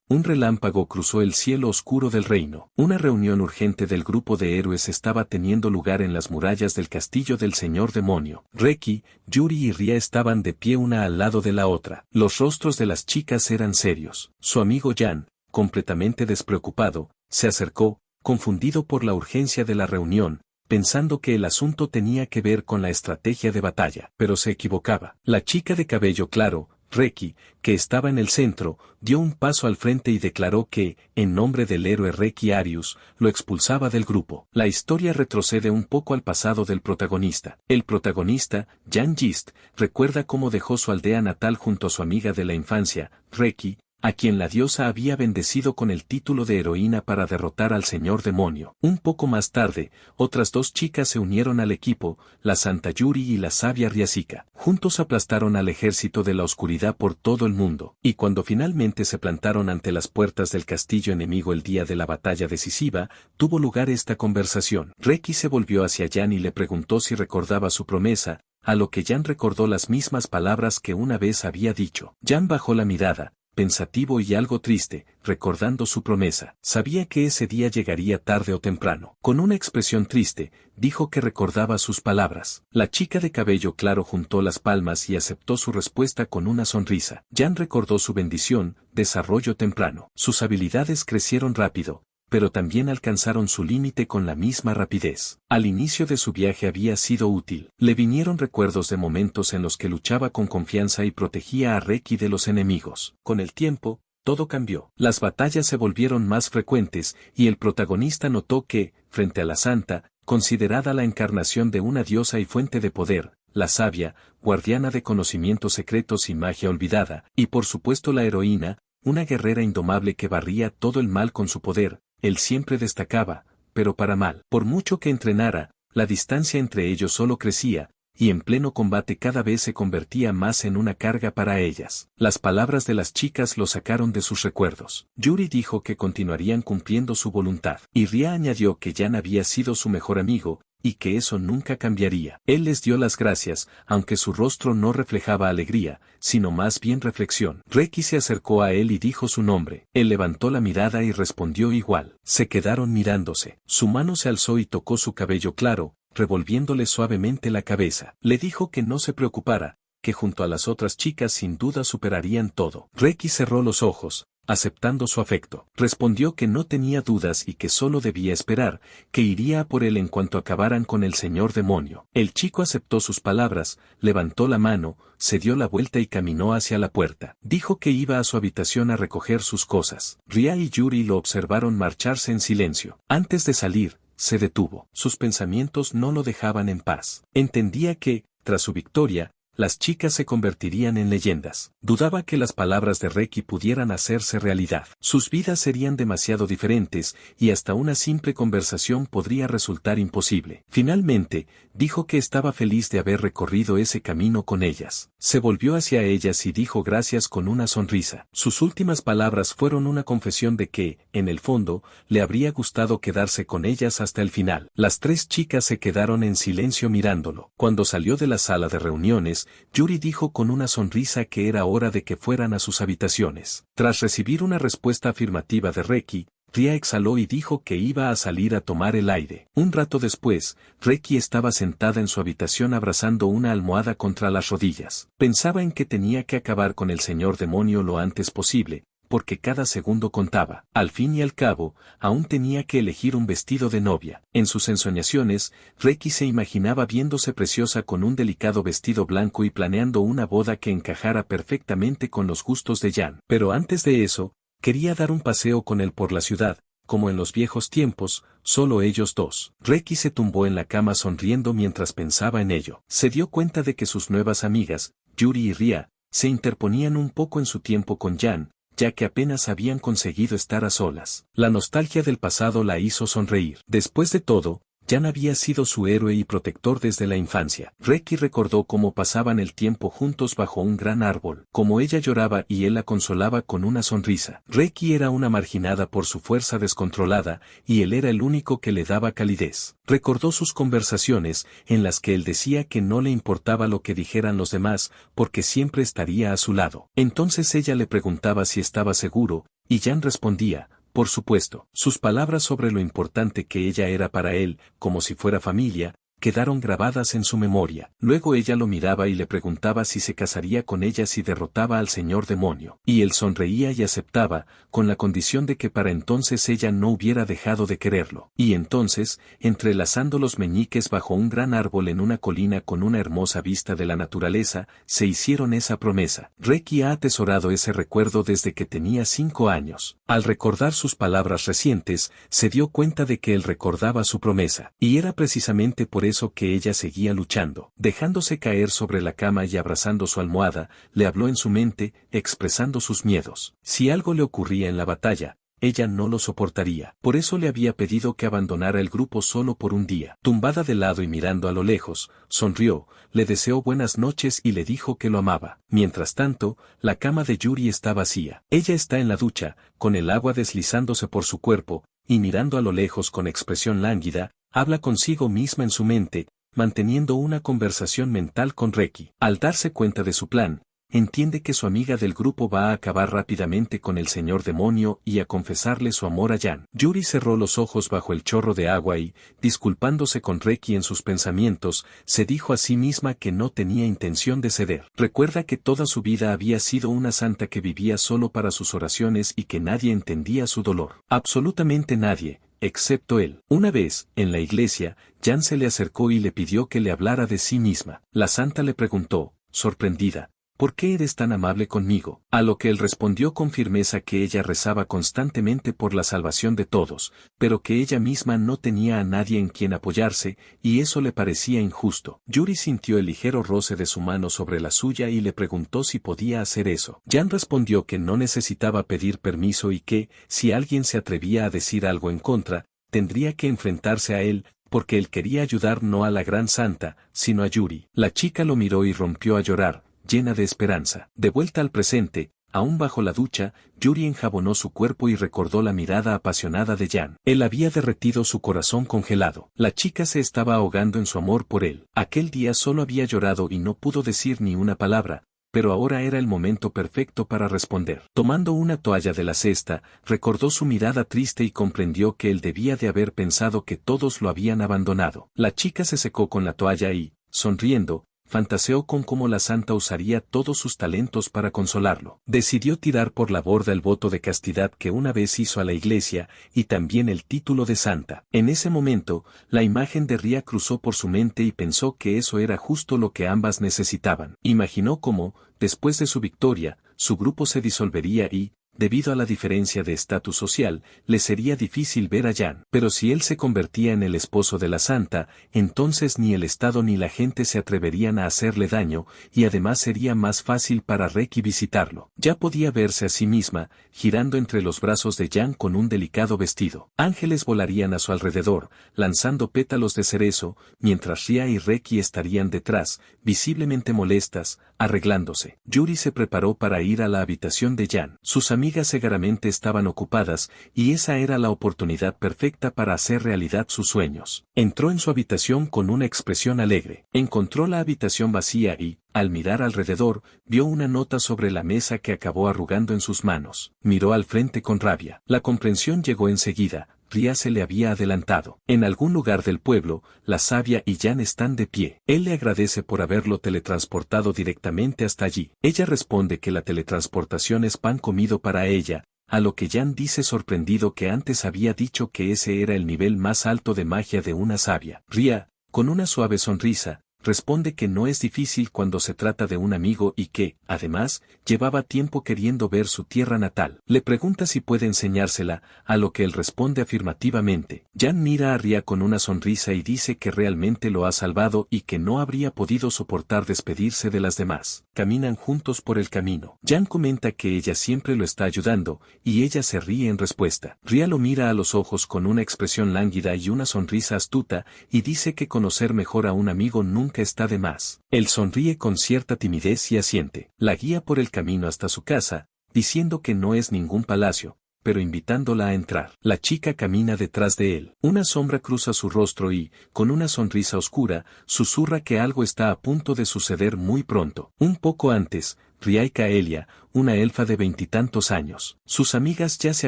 un relámpago cruzó el cielo oscuro del reino. Una reunión urgente del grupo de héroes estaba teniendo lugar en las murallas del castillo del señor demonio. Reki, Yuri y Ria estaban de pie una al lado de la otra. Los rostros de las chicas eran serios. Su amigo Jan, completamente despreocupado, se acercó, confundido por la urgencia de la reunión, pensando que el asunto tenía que ver con la estrategia de batalla, pero se equivocaba. La chica de cabello claro, Reki, que estaba en el centro, dio un paso al frente y declaró que, en nombre del héroe Reki Arius, lo expulsaba del grupo. La historia retrocede un poco al pasado del protagonista. El protagonista, Jan Gist, recuerda cómo dejó su aldea natal junto a su amiga de la infancia, Reki, a quien la diosa había bendecido con el título de heroína para derrotar al señor demonio. Un poco más tarde, otras dos chicas se unieron al equipo, la Santa Yuri y la sabia Ryasika. Juntos aplastaron al ejército de la oscuridad por todo el mundo, y cuando finalmente se plantaron ante las puertas del castillo enemigo el día de la batalla decisiva, tuvo lugar esta conversación. Reki se volvió hacia Jan y le preguntó si recordaba su promesa, a lo que Jan recordó las mismas palabras que una vez había dicho. Jan bajó la mirada, pensativo y algo triste, recordando su promesa. Sabía que ese día llegaría tarde o temprano. Con una expresión triste, dijo que recordaba sus palabras. La chica de cabello claro juntó las palmas y aceptó su respuesta con una sonrisa. Jan recordó su bendición, desarrollo temprano. Sus habilidades crecieron rápido, pero también alcanzaron su límite con la misma rapidez. Al inicio de su viaje había sido útil. Le vinieron recuerdos de momentos en los que luchaba con confianza y protegía a Reki de los enemigos. Con el tiempo, todo cambió. Las batallas se volvieron más frecuentes y el protagonista notó que, frente a la santa, considerada la encarnación de una diosa y fuente de poder, la sabia, guardiana de conocimientos secretos y magia olvidada, y por supuesto la heroína, una guerrera indomable que barría todo el mal con su poder, él siempre destacaba, pero para mal. Por mucho que entrenara, la distancia entre ellos solo crecía, y en pleno combate cada vez se convertía más en una carga para ellas. Las palabras de las chicas lo sacaron de sus recuerdos. Yuri dijo que continuarían cumpliendo su voluntad, y Ria añadió que Jan había sido su mejor amigo, y que eso nunca cambiaría. Él les dio las gracias, aunque su rostro no reflejaba alegría, sino más bien reflexión. Reki se acercó a él y dijo su nombre. Él levantó la mirada y respondió igual. Se quedaron mirándose. Su mano se alzó y tocó su cabello claro, revolviéndole suavemente la cabeza. Le dijo que no se preocupara, que junto a las otras chicas sin duda superarían todo. Reki cerró los ojos, aceptando su afecto. Respondió que no tenía dudas y que solo debía esperar, que iría a por él en cuanto acabaran con el señor demonio. El chico aceptó sus palabras, levantó la mano, se dio la vuelta y caminó hacia la puerta. Dijo que iba a su habitación a recoger sus cosas. Ria y Yuri lo observaron marcharse en silencio. Antes de salir, se detuvo. Sus pensamientos no lo dejaban en paz. Entendía que, tras su victoria, las chicas se convertirían en leyendas. Dudaba que las palabras de Reki pudieran hacerse realidad. Sus vidas serían demasiado diferentes, y hasta una simple conversación podría resultar imposible. Finalmente, dijo que estaba feliz de haber recorrido ese camino con ellas. Se volvió hacia ellas y dijo gracias con una sonrisa. Sus últimas palabras fueron una confesión de que, en el fondo, le habría gustado quedarse con ellas hasta el final. Las tres chicas se quedaron en silencio mirándolo. Cuando salió de la sala de reuniones, Yuri dijo con una sonrisa que era hora de que fueran a sus habitaciones. Tras recibir una respuesta afirmativa de Reki, Ria exhaló y dijo que iba a salir a tomar el aire. Un rato después, Reki estaba sentada en su habitación abrazando una almohada contra las rodillas. Pensaba en que tenía que acabar con el señor demonio lo antes posible, porque cada segundo contaba. Al fin y al cabo, aún tenía que elegir un vestido de novia. En sus ensoñaciones, Reki se imaginaba viéndose preciosa con un delicado vestido blanco y planeando una boda que encajara perfectamente con los gustos de Jan. Pero antes de eso, quería dar un paseo con él por la ciudad, como en los viejos tiempos, solo ellos dos. Reki se tumbó en la cama sonriendo mientras pensaba en ello. Se dio cuenta de que sus nuevas amigas, Yuri y Ria, se interponían un poco en su tiempo con Jan, ya que apenas habían conseguido estar a solas. La nostalgia del pasado la hizo sonreír. Después de todo, Jan había sido su héroe y protector desde la infancia. Reki recordó cómo pasaban el tiempo juntos bajo un gran árbol, cómo ella lloraba y él la consolaba con una sonrisa. Reki era una marginada por su fuerza descontrolada, y él era el único que le daba calidez. Recordó sus conversaciones, en las que él decía que no le importaba lo que dijeran los demás, porque siempre estaría a su lado. Entonces ella le preguntaba si estaba seguro, Y Jan respondía, por supuesto. Sus palabras sobre lo importante que ella era para él, como si fuera familia, quedaron grabadas en su memoria. Luego ella lo miraba y le preguntaba si se casaría con ella si derrotaba al señor demonio. Y él sonreía y aceptaba, con la condición de que para entonces ella no hubiera dejado de quererlo. Y entonces, entrelazando los meñiques bajo un gran árbol en una colina con una hermosa vista de la naturaleza, se hicieron esa promesa. Reki ha atesorado ese recuerdo desde que tenía 5 años. Al recordar sus palabras recientes, se dio cuenta de que él recordaba su promesa. Y era precisamente por eso que ella seguía luchando. Dejándose caer sobre la cama y abrazando su almohada, le habló en su mente, expresando sus miedos. Si algo le ocurría en la batalla, ella no lo soportaría. Por eso le había pedido que abandonara el grupo solo por un día. Tumbada de lado y mirando a lo lejos, sonrió, le deseó buenas noches y le dijo que lo amaba. Mientras tanto, la cama de Yuri está vacía. Ella está en la ducha, con el agua deslizándose por su cuerpo, y mirando a lo lejos con expresión lánguida, habla consigo misma en su mente, manteniendo una conversación mental con Reki. Al darse cuenta de su plan, entiende que su amiga del grupo va a acabar rápidamente con el señor demonio y a confesarle su amor a Jan. Yuri cerró los ojos bajo el chorro de agua y, disculpándose con Reki en sus pensamientos, se dijo a sí misma que no tenía intención de ceder. Recuerda que toda su vida había sido una santa que vivía solo para sus oraciones y que nadie entendía su dolor. Absolutamente nadie, excepto él. Una vez, en la iglesia, Jan se le acercó y le pidió que le hablara de sí misma. La santa le preguntó, sorprendida, ¿por qué eres tan amable conmigo? A lo que él respondió con firmeza que ella rezaba constantemente por la salvación de todos, pero que ella misma no tenía a nadie en quien apoyarse, y eso le parecía injusto. Yuri sintió el ligero roce de su mano sobre la suya y le preguntó si podía hacer eso. Jan respondió que no necesitaba pedir permiso y que, si alguien se atrevía a decir algo en contra, tendría que enfrentarse a él, porque él quería ayudar no a la gran santa, sino a Yuri. La chica lo miró y rompió a llorar, llena de esperanza. De vuelta al presente, aún bajo la ducha, Yuri enjabonó su cuerpo y recordó la mirada apasionada de Jan. Él había derretido su corazón congelado. La chica se estaba ahogando en su amor por él. Aquel día solo había llorado y no pudo decir ni una palabra, pero ahora era el momento perfecto para responder. Tomando una toalla de la cesta, recordó su mirada triste y comprendió que él debía de haber pensado que todos lo habían abandonado. La chica se secó con la toalla y, sonriendo, fantaseó con cómo la santa usaría todos sus talentos para consolarlo. Decidió tirar por la borda el voto de castidad que una vez hizo a la iglesia, y también el título de santa. En ese momento, la imagen de Ria cruzó por su mente y pensó que eso era justo lo que ambas necesitaban. Imaginó cómo, después de su victoria, su grupo se disolvería y, debido a la diferencia de estatus social, le sería difícil ver a Jan. Pero si él se convertía en el esposo de la santa, entonces ni el Estado ni la gente se atreverían a hacerle daño, y además sería más fácil para Reki visitarlo. Ya podía verse a sí misma, girando entre los brazos de Jan con un delicado vestido. Ángeles volarían a su alrededor, lanzando pétalos de cerezo, mientras Ria y Reki estarían detrás, visiblemente molestas, arreglándose. Yuri se preparó para ir a la habitación de Jan. Sus amigas seguramente estaban ocupadas, y esa era la oportunidad perfecta para hacer realidad sus sueños. Entró en su habitación con una expresión alegre. Encontró la habitación vacía y, al mirar alrededor, vio una nota sobre la mesa que acabó arrugando en sus manos. Miró al frente con rabia. La comprensión llegó enseguida. Ria se le había adelantado. En algún lugar del pueblo, la sabia y Jan están de pie. Él le agradece por haberlo teletransportado directamente hasta allí. Ella responde que la teletransportación es pan comido para ella, a lo que Jan dice sorprendido que antes había dicho que ese era el nivel más alto de magia de una sabia. Ria, con una suave sonrisa, responde que no es difícil cuando se trata de un amigo y que, además, llevaba tiempo queriendo ver su tierra natal. Le pregunta si puede enseñársela, a lo que él responde afirmativamente. Jan mira a Ria con una sonrisa y dice que realmente lo ha salvado y que no habría podido soportar despedirse de las demás. Caminan juntos por el camino. Jan comenta que ella siempre lo está ayudando, y ella se ríe en respuesta. Ria lo mira a los ojos con una expresión lánguida y una sonrisa astuta, y dice que conocer mejor a un amigo nunca está de más. Él sonríe con cierta timidez y asiente. La guía por el camino hasta su casa, diciendo que no es ningún palacio, pero invitándola a entrar. La chica camina detrás de él. Una sombra cruza su rostro y, con una sonrisa oscura, susurra que algo está a punto de suceder muy pronto. Un poco antes, Ria y Kaelia, una elfa de 20 años. Sus amigas ya se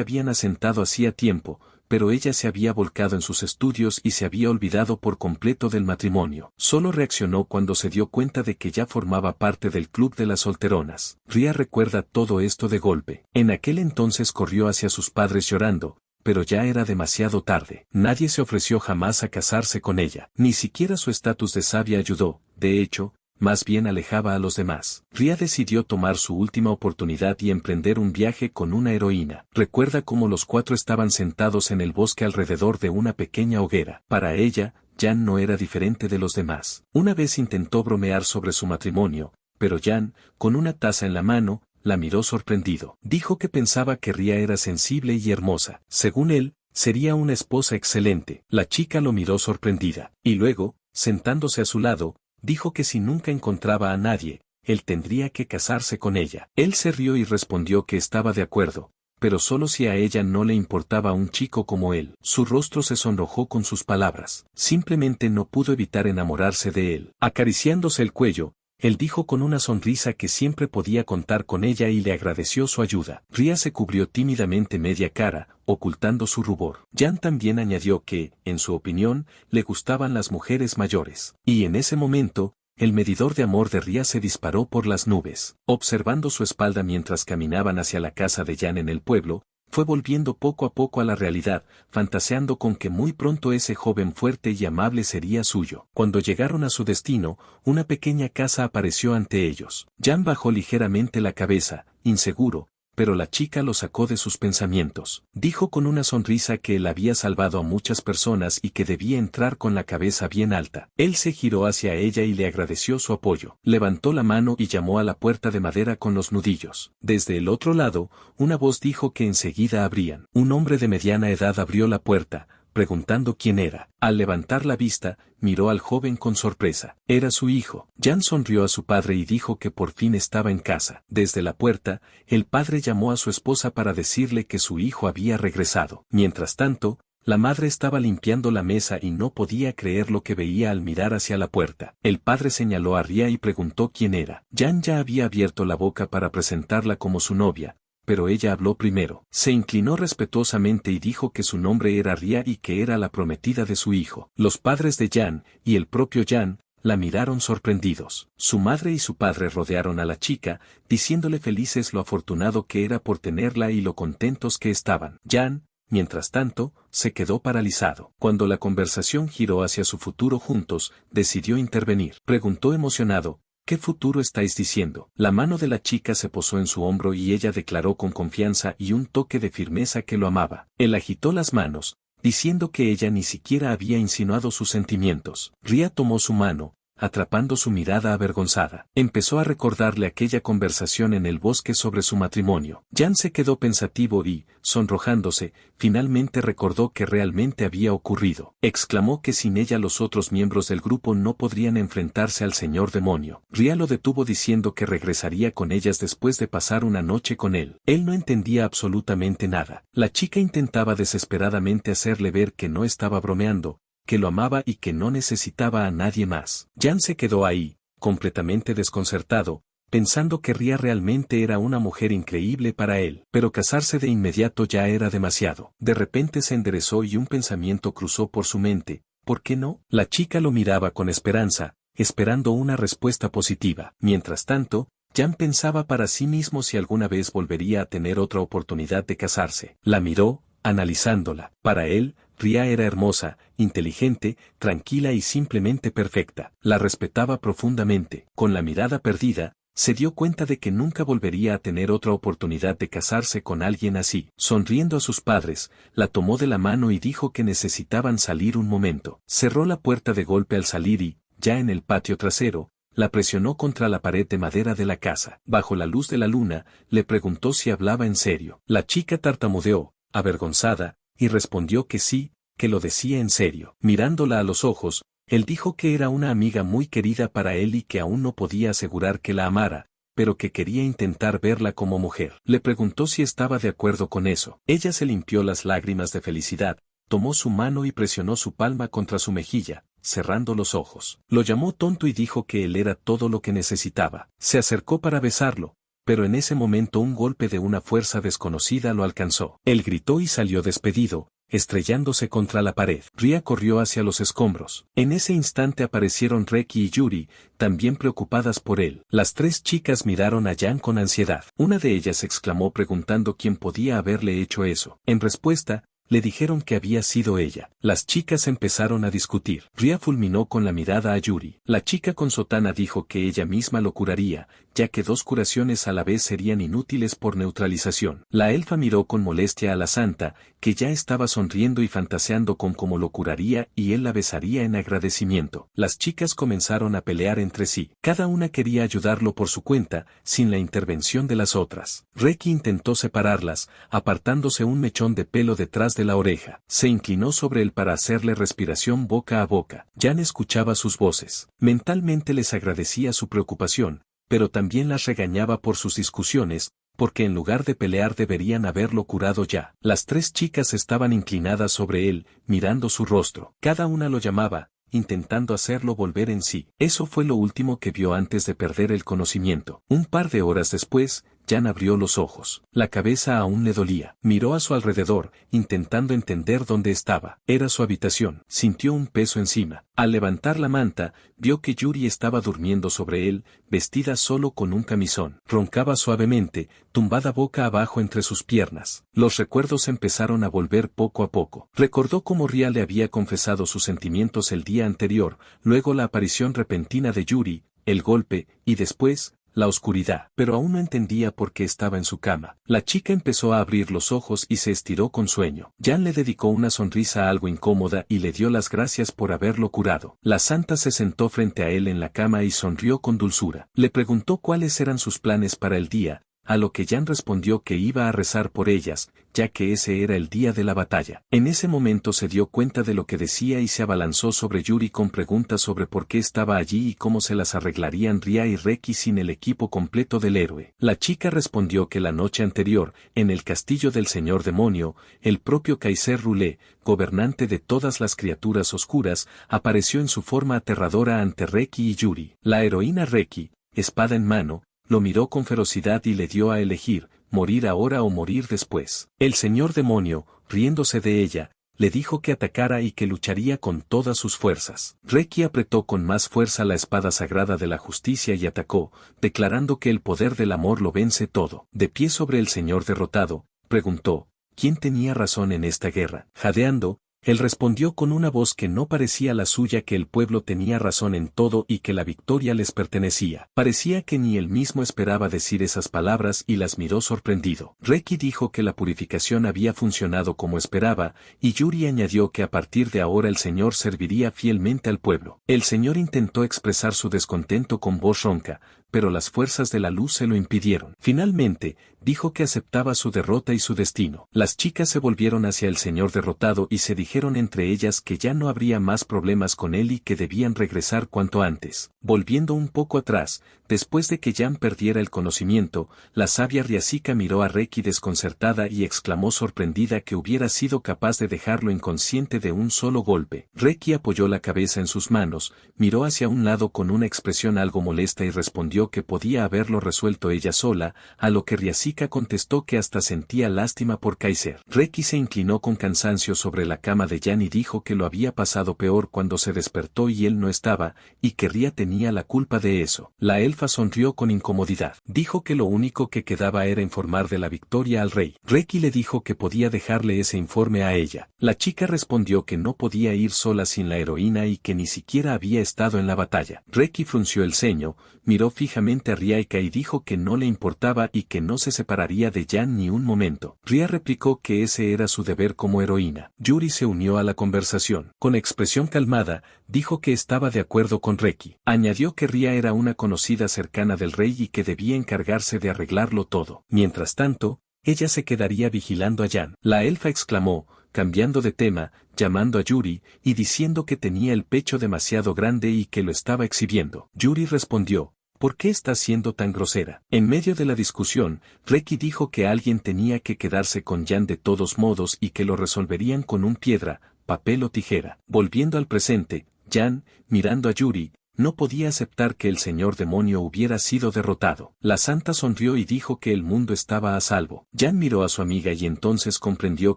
habían asentado hacía tiempo, pero ella se había volcado en sus estudios y se había olvidado por completo del matrimonio. Solo reaccionó cuando se dio cuenta de que ya formaba parte del club de las solteronas. Ria recuerda todo esto de golpe. En aquel entonces corrió hacia sus padres llorando, pero ya era demasiado tarde. Nadie se ofreció jamás a casarse con ella. Ni siquiera su estatus de sabia ayudó, de hecho, más bien alejaba a los demás. Ria decidió tomar su última oportunidad y emprender un viaje con una heroína. Recuerda cómo los cuatro estaban sentados en el bosque alrededor de una pequeña hoguera. Para ella, Jan no era diferente de los demás. Una vez intentó bromear sobre su matrimonio, pero Jan, con una taza en la mano, la miró sorprendido. Dijo que pensaba que Ria era sensible y hermosa. Según él, sería una esposa excelente. La chica lo miró sorprendida, y luego, sentándose a su lado, dijo que si nunca encontraba a nadie, él tendría que casarse con ella. Él se rió y respondió que estaba de acuerdo, pero solo si a ella no le importaba un chico como él. Su rostro se sonrojó con sus palabras. Simplemente no pudo evitar enamorarse de él. Acariciándose el cuello, él dijo con una sonrisa que siempre podía contar con ella y le agradeció su ayuda. Ria se cubrió tímidamente media cara, ocultando su rubor. Jan también añadió que, en su opinión, le gustaban las mujeres mayores. Y en ese momento, el medidor de amor de Ria se disparó por las nubes. Observando su espalda mientras caminaban hacia la casa de Jan en el pueblo, fue volviendo poco a poco a la realidad, fantaseando con que muy pronto ese joven fuerte y amable sería suyo. Cuando llegaron a su destino, una pequeña casa apareció ante ellos. Jan bajó ligeramente la cabeza, inseguro, pero la chica lo sacó de sus pensamientos. Dijo con una sonrisa que él había salvado a muchas personas y que debía entrar con la cabeza bien alta. Él se giró hacia ella y le agradeció su apoyo. Levantó la mano y llamó a la puerta de madera con los nudillos. Desde el otro lado, una voz dijo que enseguida abrían. Un hombre de mediana edad abrió la puerta, preguntando quién era. Al levantar la vista, miró al joven con sorpresa. Era su hijo. Jan sonrió a su padre y dijo que por fin estaba en casa. Desde la puerta, el padre llamó a su esposa para decirle que su hijo había regresado. Mientras tanto, la madre estaba limpiando la mesa y no podía creer lo que veía al mirar hacia la puerta. El padre señaló a Ria y preguntó quién era. Jan ya había abierto la boca para presentarla como su novia, pero ella habló primero. Se inclinó respetuosamente y dijo que su nombre era Ria y que era la prometida de su hijo. Los padres de Jan, y el propio Jan, la miraron sorprendidos. Su madre y su padre rodearon a la chica, diciéndole felices lo afortunado que era por tenerla y lo contentos que estaban. Jan, mientras tanto, se quedó paralizado. Cuando la conversación giró hacia su futuro juntos, decidió intervenir. Preguntó emocionado: ¿qué futuro estáis diciendo? La mano de la chica se posó en su hombro y ella declaró con confianza y un toque de firmeza que lo amaba. Él agitó las manos, diciendo que ella ni siquiera había insinuado sus sentimientos. Ria tomó su mano, atrapando su mirada avergonzada. Empezó a recordarle aquella conversación en el bosque sobre su matrimonio. Jan se quedó pensativo y, sonrojándose, finalmente recordó que realmente había ocurrido. Exclamó que sin ella los otros miembros del grupo no podrían enfrentarse al señor demonio. Ria lo detuvo diciendo que regresaría con ellas después de pasar una noche con él. Él no entendía absolutamente nada. La chica intentaba desesperadamente hacerle ver que no estaba bromeando, que lo amaba y que no necesitaba a nadie más. Jan se quedó ahí, completamente desconcertado, pensando que Ria realmente era una mujer increíble para él, pero casarse de inmediato ya era demasiado. De repente se enderezó y un pensamiento cruzó por su mente: ¿por qué no? La chica lo miraba con esperanza, esperando una respuesta positiva. Mientras tanto, Jan pensaba para sí mismo si alguna vez volvería a tener otra oportunidad de casarse. La miró, analizándola. Para él, Ria era hermosa, inteligente, tranquila y simplemente perfecta. La respetaba profundamente. Con la mirada perdida, se dio cuenta de que nunca volvería a tener otra oportunidad de casarse con alguien así. Sonriendo a sus padres, la tomó de la mano y dijo que necesitaban salir un momento. Cerró la puerta de golpe al salir y, ya en el patio trasero, la presionó contra la pared de madera de la casa. Bajo la luz de la luna, le preguntó si hablaba en serio. La chica tartamudeó, avergonzada, y respondió que sí, que lo decía en serio. Mirándola a los ojos, él dijo que era una amiga muy querida para él y que aún no podía asegurar que la amara, pero que quería intentar verla como mujer. Le preguntó si estaba de acuerdo con eso. Ella se limpió las lágrimas de felicidad, tomó su mano y presionó su palma contra su mejilla, cerrando los ojos. Lo llamó tonto y dijo que él era todo lo que necesitaba. Se acercó para besarlo, pero en ese momento un golpe de una fuerza desconocida lo alcanzó. Él gritó y salió despedido, estrellándose contra la pared. Ria corrió hacia los escombros. En ese instante aparecieron Reki y Yuri, también preocupadas por él. Las tres chicas miraron a Jan con ansiedad. Una de ellas exclamó preguntando quién podía haberle hecho eso. En respuesta, le dijeron que había sido ella. Las chicas empezaron a discutir. Ria fulminó con la mirada a Yuri. La chica con sotana dijo que ella misma lo curaría, ya que dos curaciones a la vez serían inútiles por neutralización. La elfa miró con molestia a la santa, que ya estaba sonriendo y fantaseando con cómo lo curaría y él la besaría en agradecimiento. Las chicas comenzaron a pelear entre sí. Cada una quería ayudarlo por su cuenta, sin la intervención de las otras. Reki intentó separarlas, apartándose un mechón de pelo detrás de la oreja. Se inclinó sobre él para hacerle respiración boca a boca. Jan escuchaba sus voces. Mentalmente les agradecía su preocupación, pero también las regañaba por sus discusiones, porque en lugar de pelear deberían haberlo curado ya. Las tres chicas estaban inclinadas sobre él, mirando su rostro. Cada una lo llamaba, intentando hacerlo volver en sí. Eso fue lo último que vio antes de perder el conocimiento. Un par de horas después, Jan abrió los ojos. La cabeza aún le dolía. Miró a su alrededor, intentando entender dónde estaba. Era su habitación. Sintió un peso encima. Al levantar la manta, vio que Yuri estaba durmiendo sobre él, vestida solo con un camisón. Roncaba suavemente, tumbada boca abajo entre sus piernas. Los recuerdos empezaron a volver poco a poco. Recordó cómo Ria le había confesado sus sentimientos el día anterior, luego la aparición repentina de Yuri, el golpe, y después, la oscuridad, pero aún no entendía por qué estaba en su cama. La chica empezó a abrir los ojos y se estiró con sueño. Jan le dedicó una sonrisa algo incómoda y le dio las gracias por haberlo curado. La santa se sentó frente a él en la cama y sonrió con dulzura. Le preguntó cuáles eran sus planes para el día, a lo que Jan respondió que iba a rezar por ellas, ya que ese era el día de la batalla. En ese momento se dio cuenta de lo que decía y se abalanzó sobre Yuri con preguntas sobre por qué estaba allí y cómo se las arreglarían Ria y Reki sin el equipo completo del héroe. La chica respondió que la noche anterior, en el castillo del señor demonio, el propio Kaiser Rulé, gobernante de todas las criaturas oscuras, apareció en su forma aterradora ante Reki y Yuri. La heroína Reki, espada en mano, lo miró con ferocidad y le dio a elegir, morir ahora o morir después. El señor demonio, riéndose de ella, le dijo que atacara y que lucharía con todas sus fuerzas. Reki apretó con más fuerza la espada sagrada de la justicia y atacó, declarando que el poder del amor lo vence todo. De pie sobre el señor derrotado, preguntó, ¿quién tenía razón en esta guerra? Jadeando, él respondió con una voz que no parecía la suya que el pueblo tenía razón en todo y que la victoria les pertenecía. Parecía que ni él mismo esperaba decir esas palabras y las miró sorprendido. Reki dijo que la purificación había funcionado como esperaba, y Yuri añadió que a partir de ahora el Señor serviría fielmente al pueblo. El Señor intentó expresar su descontento con voz ronca, pero las fuerzas de la luz se lo impidieron. Finalmente, dijo que aceptaba su derrota y su destino. Las chicas se volvieron hacia el señor derrotado y se dijeron entre ellas que ya no habría más problemas con él y que debían regresar cuanto antes. Volviendo un poco atrás, después de que Jan perdiera el conocimiento, la sabia Riasika miró a Reki desconcertada y exclamó sorprendida que hubiera sido capaz de dejarlo inconsciente de un solo golpe. Reki apoyó la cabeza en sus manos, miró hacia un lado con una expresión algo molesta y respondió que podía haberlo resuelto ella sola, a lo que Riasika contestó que hasta sentía lástima por Kaiser. Reki se inclinó con cansancio sobre la cama de Jan y dijo que lo había pasado peor cuando se despertó y él no estaba, y que Ria tenía la culpa de eso. La elfa sonrió con incomodidad. Dijo que lo único que quedaba era informar de la victoria al rey. Reki le dijo que podía dejarle ese informe a ella. La chica respondió que no podía ir sola sin la heroína y que ni siquiera había estado en la batalla. Reki frunció el ceño, miró fijamente a Riaika y dijo que no le importaba y que no se separaría de Jan ni un momento. Ria replicó que ese era su deber como heroína. Yuri se unió a la conversación. Con expresión calmada, dijo que estaba de acuerdo con Reki. Añadió que Ria era una conocida cercana del rey y que debía encargarse de arreglarlo todo. Mientras tanto, ella se quedaría vigilando a Jan. La elfa exclamó, cambiando de tema, llamando a Yuri, y diciendo que tenía el pecho demasiado grande y que lo estaba exhibiendo. Yuri respondió, ¿por qué estás siendo tan grosera? En medio de la discusión, Reki dijo que alguien tenía que quedarse con Jan de todos modos y que lo resolverían con un piedra, papel o tijera. Volviendo al presente, Jan, mirando a Yuri, no podía aceptar que el señor demonio hubiera sido derrotado. La santa sonrió y dijo que el mundo estaba a salvo. Jan miró a su amiga y entonces comprendió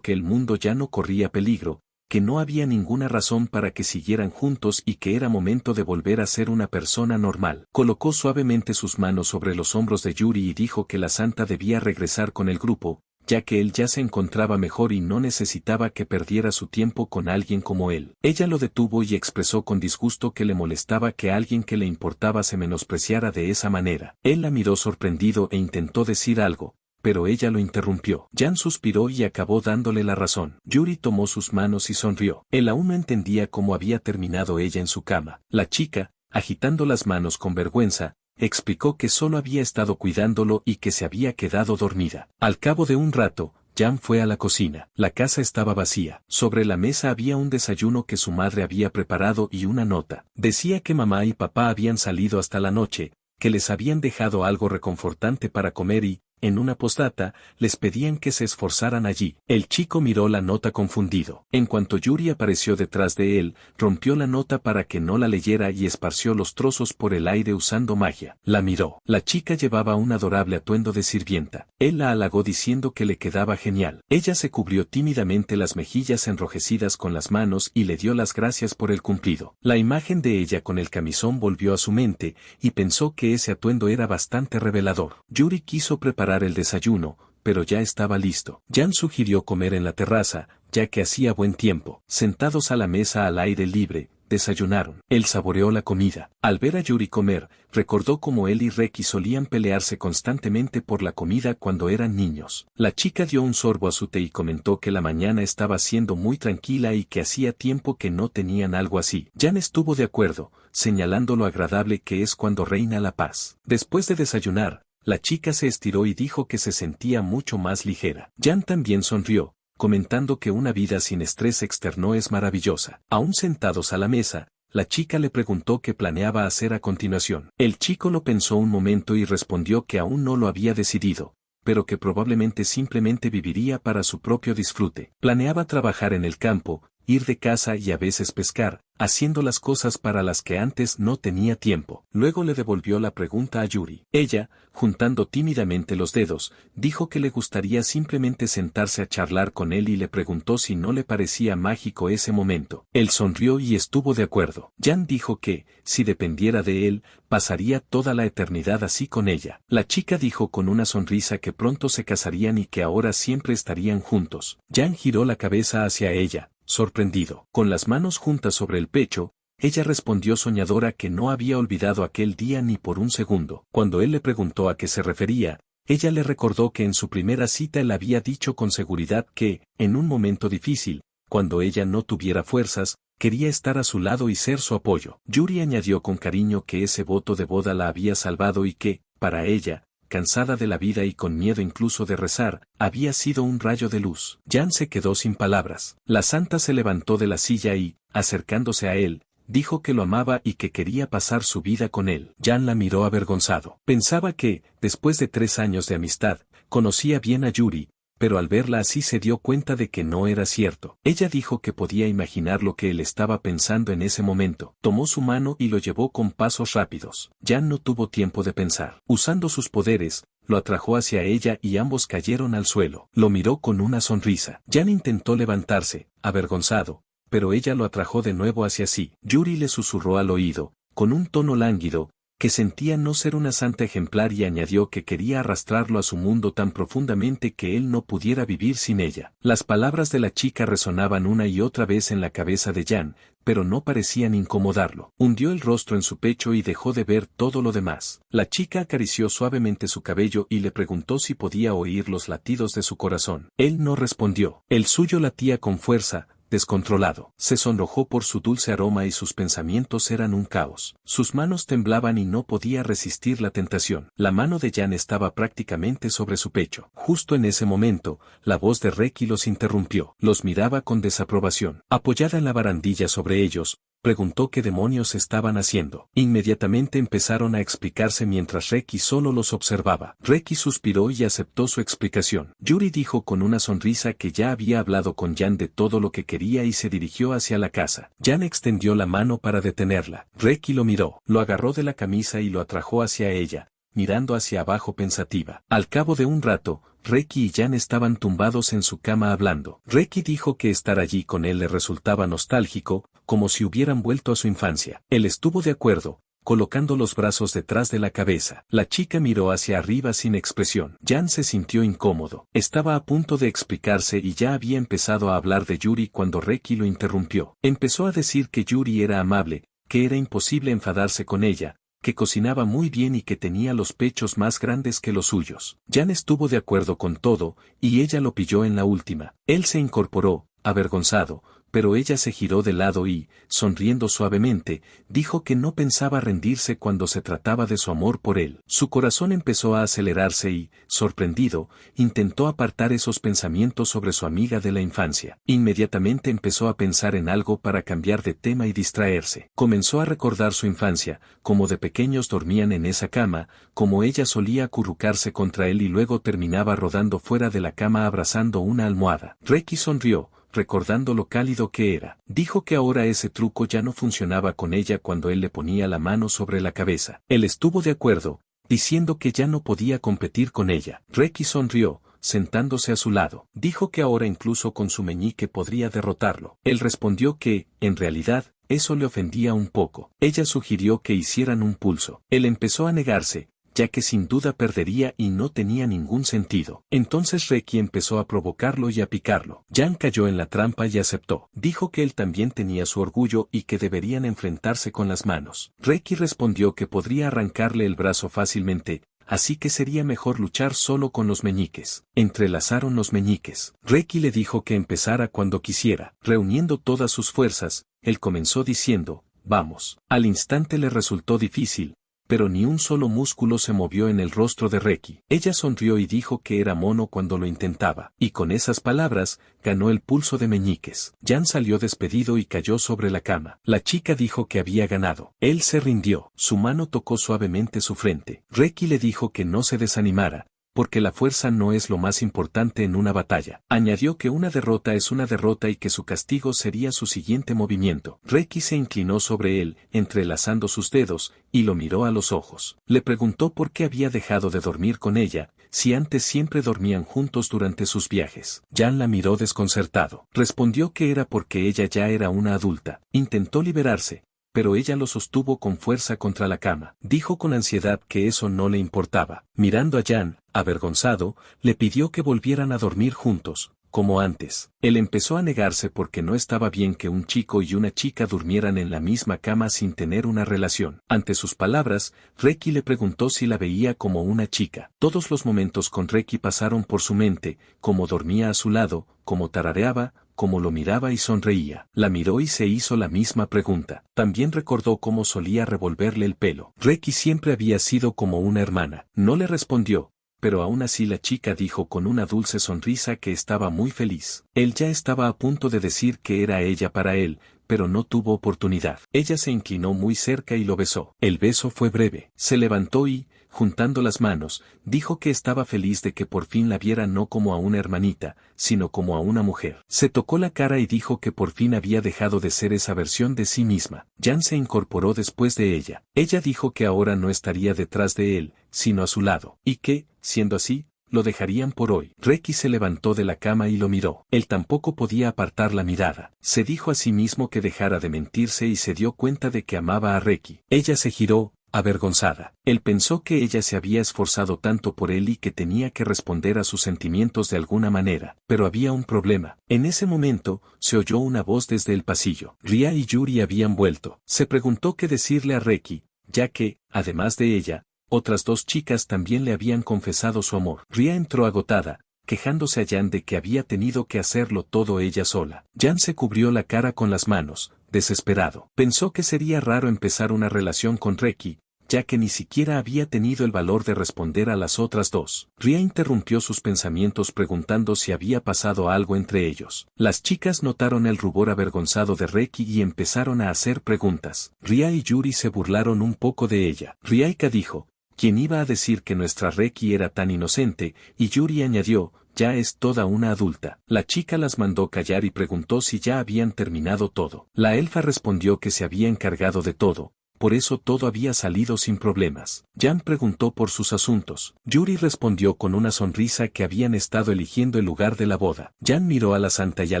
que el mundo ya no corría peligro, que no había ninguna razón para que siguieran juntos y que era momento de volver a ser una persona normal. Colocó suavemente sus manos sobre los hombros de Yuri y dijo que la santa debía regresar con el grupo, ya que él ya se encontraba mejor y no necesitaba que perdiera su tiempo con alguien como él. Ella lo detuvo y expresó con disgusto que le molestaba que alguien que le importaba se menospreciara de esa manera. Él la miró sorprendido e intentó decir algo, pero ella lo interrumpió. Jan suspiró y acabó dándole la razón. Yuri tomó sus manos y sonrió. Él aún no entendía cómo había terminado ella en su cama. La chica, agitando las manos con vergüenza, explicó que solo había estado cuidándolo y que se había quedado dormida. Al cabo de un rato, Jan fue a la cocina. La casa estaba vacía. Sobre la mesa había un desayuno que su madre había preparado y una nota. Decía que mamá y papá habían salido hasta la noche, que les habían dejado algo reconfortante para comer y, en una postdata, les pedían que se esforzaran allí. El chico miró la nota confundido. En cuanto Yuri apareció detrás de él, rompió la nota para que no la leyera y esparció los trozos por el aire usando magia. La miró. La chica llevaba un adorable atuendo de sirvienta. Él la halagó diciendo que le quedaba genial. Ella se cubrió tímidamente las mejillas enrojecidas con las manos y le dio las gracias por el cumplido. La imagen de ella con el camisón volvió a su mente, y pensó que ese atuendo era bastante revelador. Yuri quiso preparar el desayuno, pero ya estaba listo. Jan sugirió comer en la terraza, ya que hacía buen tiempo. Sentados a la mesa al aire libre, desayunaron. Él saboreó la comida. Al ver a Yuri comer, recordó cómo él y Reki solían pelearse constantemente por la comida cuando eran niños. La chica dio un sorbo a su té y comentó que la mañana estaba siendo muy tranquila y que hacía tiempo que no tenían algo así. Jan estuvo de acuerdo, señalando lo agradable que es cuando reina la paz. Después de desayunar, la chica se estiró y dijo que se sentía mucho más ligera. Jan también sonrió, comentando que una vida sin estrés externo es maravillosa. Aún sentados a la mesa, la chica le preguntó qué planeaba hacer a continuación. El chico lo pensó un momento y respondió que aún no lo había decidido, pero que probablemente simplemente viviría para su propio disfrute. Planeaba trabajar en el campo, ir de caza y a veces pescar, haciendo las cosas para las que antes no tenía tiempo. Luego le devolvió la pregunta a Yuri. Ella, juntando tímidamente los dedos, dijo que le gustaría simplemente sentarse a charlar con él y le preguntó si no le parecía mágico ese momento. Él sonrió y estuvo de acuerdo. Jan dijo que, si dependiera de él, pasaría toda la eternidad así con ella. La chica dijo con una sonrisa que pronto se casarían y que ahora siempre estarían juntos. Jan giró la cabeza hacia ella, sorprendido. Con las manos juntas sobre el pecho, ella respondió soñadora que no había olvidado aquel día ni por un segundo. Cuando él le preguntó a qué se refería, ella le recordó que en su primera cita él había dicho con seguridad que, en un momento difícil, cuando ella no tuviera fuerzas, quería estar a su lado y ser su apoyo. Yuri añadió con cariño que ese voto de boda la había salvado y que, para ella, cansada de la vida y con miedo incluso de rezar, había sido un rayo de luz. Jan se quedó sin palabras. La santa se levantó de la silla y, acercándose a él, dijo que lo amaba y que quería pasar su vida con él. Jan la miró avergonzado. Pensaba que, después de 3 años de amistad, conocía bien a Yuri, pero al verla así se dio cuenta de que no era cierto. Ella dijo que podía imaginar lo que él estaba pensando en ese momento. Tomó su mano y lo llevó con pasos rápidos. Jan no tuvo tiempo de pensar. Usando sus poderes, lo atrajo hacia ella y ambos cayeron al suelo. Lo miró con una sonrisa. Jan intentó levantarse, avergonzado, pero ella lo atrajo de nuevo hacia sí. Yuri le susurró al oído, con un tono lánguido, que sentía no ser una santa ejemplar y añadió que quería arrastrarlo a su mundo tan profundamente que él no pudiera vivir sin ella. Las palabras de la chica resonaban una y otra vez en la cabeza de Jan, pero no parecían incomodarlo. Hundió el rostro en su pecho y dejó de ver todo lo demás. La chica acarició suavemente su cabello y le preguntó si podía oír los latidos de su corazón. Él no respondió. El suyo latía con fuerza, descontrolado. Se sonrojó por su dulce aroma y sus pensamientos eran un caos. Sus manos temblaban y no podía resistir la tentación. La mano de Jan estaba prácticamente sobre su pecho. Justo en ese momento, la voz de Reki los interrumpió. Los miraba con desaprobación. Apoyada en la barandilla sobre ellos, Preguntó qué demonios estaban haciendo. Inmediatamente empezaron a explicarse mientras Reki solo los observaba. Reki suspiró y aceptó su explicación. Yuri dijo con una sonrisa que ya había hablado con Jan de todo lo que quería y se dirigió hacia la casa. Jan extendió la mano para detenerla. Reki lo miró, lo agarró de la camisa y lo atrajo hacia ella, mirando hacia abajo pensativa. Al cabo de un rato, Reki y Jan estaban tumbados en su cama hablando. Reki dijo que estar allí con él le resultaba nostálgico, como si hubieran vuelto a su infancia. Él estuvo de acuerdo, colocando los brazos detrás de la cabeza. La chica miró hacia arriba sin expresión. Jan se sintió incómodo. Estaba a punto de explicarse y ya había empezado a hablar de Yuri cuando Reki lo interrumpió. Empezó a decir que Yuri era amable, que era imposible enfadarse con ella, que cocinaba muy bien y que tenía los pechos más grandes que los suyos. Jan estuvo de acuerdo con todo, y ella lo pilló en la última. Él se incorporó, avergonzado, pero ella se giró de lado y, sonriendo suavemente, dijo que no pensaba rendirse cuando se trataba de su amor por él. Su corazón empezó a acelerarse y, sorprendido, intentó apartar esos pensamientos sobre su amiga de la infancia. Inmediatamente empezó a pensar en algo para cambiar de tema y distraerse. Comenzó a recordar su infancia, como de pequeños dormían en esa cama, como ella solía acurrucarse contra él y luego terminaba rodando fuera de la cama abrazando una almohada. Reki sonrió, recordando lo cálido que era. Dijo que ahora ese truco ya no funcionaba con ella cuando él le ponía la mano sobre la cabeza. Él estuvo de acuerdo, diciendo que ya no podía competir con ella. Reki sonrió, sentándose a su lado. Dijo que ahora incluso con su meñique podría derrotarlo. Él respondió que, en realidad, eso le ofendía un poco. Ella sugirió que hicieran un pulso. Él empezó a negarse, ya que sin duda perdería y no tenía ningún sentido. Entonces Reki empezó a provocarlo y a picarlo. Jan cayó en la trampa y aceptó. Dijo que él también tenía su orgullo y que deberían enfrentarse con las manos. Reki respondió que podría arrancarle el brazo fácilmente, así que sería mejor luchar solo con los meñiques. Entrelazaron los meñiques. Reki le dijo que empezara cuando quisiera. Reuniendo todas sus fuerzas, él comenzó diciendo, «Vamos». Al instante le resultó difícil, pero ni un solo músculo se movió en el rostro de Reki. Ella sonrió y dijo que era mono cuando lo intentaba, y con esas palabras, ganó el pulso de meñiques. Jan salió despedido y cayó sobre la cama. La chica dijo que había ganado. Él se rindió. Su mano tocó suavemente su frente. Reki le dijo que no se desanimara, porque la fuerza no es lo más importante en una batalla. Añadió que una derrota es una derrota y que su castigo sería su siguiente movimiento. Reki se inclinó sobre él, entrelazando sus dedos, y lo miró a los ojos. Le preguntó por qué había dejado de dormir con ella, si antes siempre dormían juntos durante sus viajes. Jan la miró desconcertado. Respondió que era porque ella ya era una adulta. Intentó liberarse, pero ella lo sostuvo con fuerza contra la cama. Dijo con ansiedad que eso no le importaba. Mirando a Jan, avergonzado, le pidió que volvieran a dormir juntos, como antes. Él empezó a negarse porque no estaba bien que un chico y una chica durmieran en la misma cama sin tener una relación. Ante sus palabras, Reki le preguntó si la veía como una chica. Todos los momentos con Reki pasaron por su mente, cómo dormía a su lado, cómo tarareaba, cómo lo miraba y sonreía. La miró y se hizo la misma pregunta. También recordó cómo solía revolverle el pelo. Reki siempre había sido como una hermana. No le respondió, pero aún así la chica dijo con una dulce sonrisa que estaba muy feliz. Él ya estaba a punto de decir que era ella para él, pero no tuvo oportunidad. Ella se inclinó muy cerca y lo besó. El beso fue breve. Se levantó y, juntando las manos, dijo que estaba feliz de que por fin la viera no como a una hermanita, sino como a una mujer. Se tocó la cara y dijo que por fin había dejado de ser esa versión de sí misma. Jan se incorporó después de ella. Ella dijo que ahora no estaría detrás de él, sino a su lado, y que, siendo así, lo dejarían por hoy. Reki se levantó de la cama y lo miró. Él tampoco podía apartar la mirada. Se dijo a sí mismo que dejara de mentirse y se dio cuenta de que amaba a Reki. Ella se giró, avergonzada. Él pensó que ella se había esforzado tanto por él y que tenía que responder a sus sentimientos de alguna manera, pero había un problema. En ese momento, se oyó una voz desde el pasillo. Ria y Yuri habían vuelto. Se preguntó qué decirle a Reki, ya que, además de ella, otras dos chicas también le habían confesado su amor. Ria entró agotada, quejándose a Jan de que había tenido que hacerlo todo ella sola. Jan se cubrió la cara con las manos, desesperado. Pensó que sería raro empezar una relación con Reki, ya que ni siquiera había tenido el valor de responder a las otras dos. Ria interrumpió sus pensamientos preguntando si había pasado algo entre ellos. Las chicas notaron el rubor avergonzado de Reki y empezaron a hacer preguntas. Ria y Yuri se burlaron un poco de ella. Riaika dijo, ¿quién iba a decir que nuestra Reki era tan inocente? Y Yuri añadió, ya es toda una adulta. La chica las mandó callar y preguntó si ya habían terminado todo. La elfa respondió que se había encargado de todo, por eso todo había salido sin problemas. Jan preguntó por sus asuntos. Yuri respondió con una sonrisa que habían estado eligiendo el lugar de la boda. Jan miró a la santa y a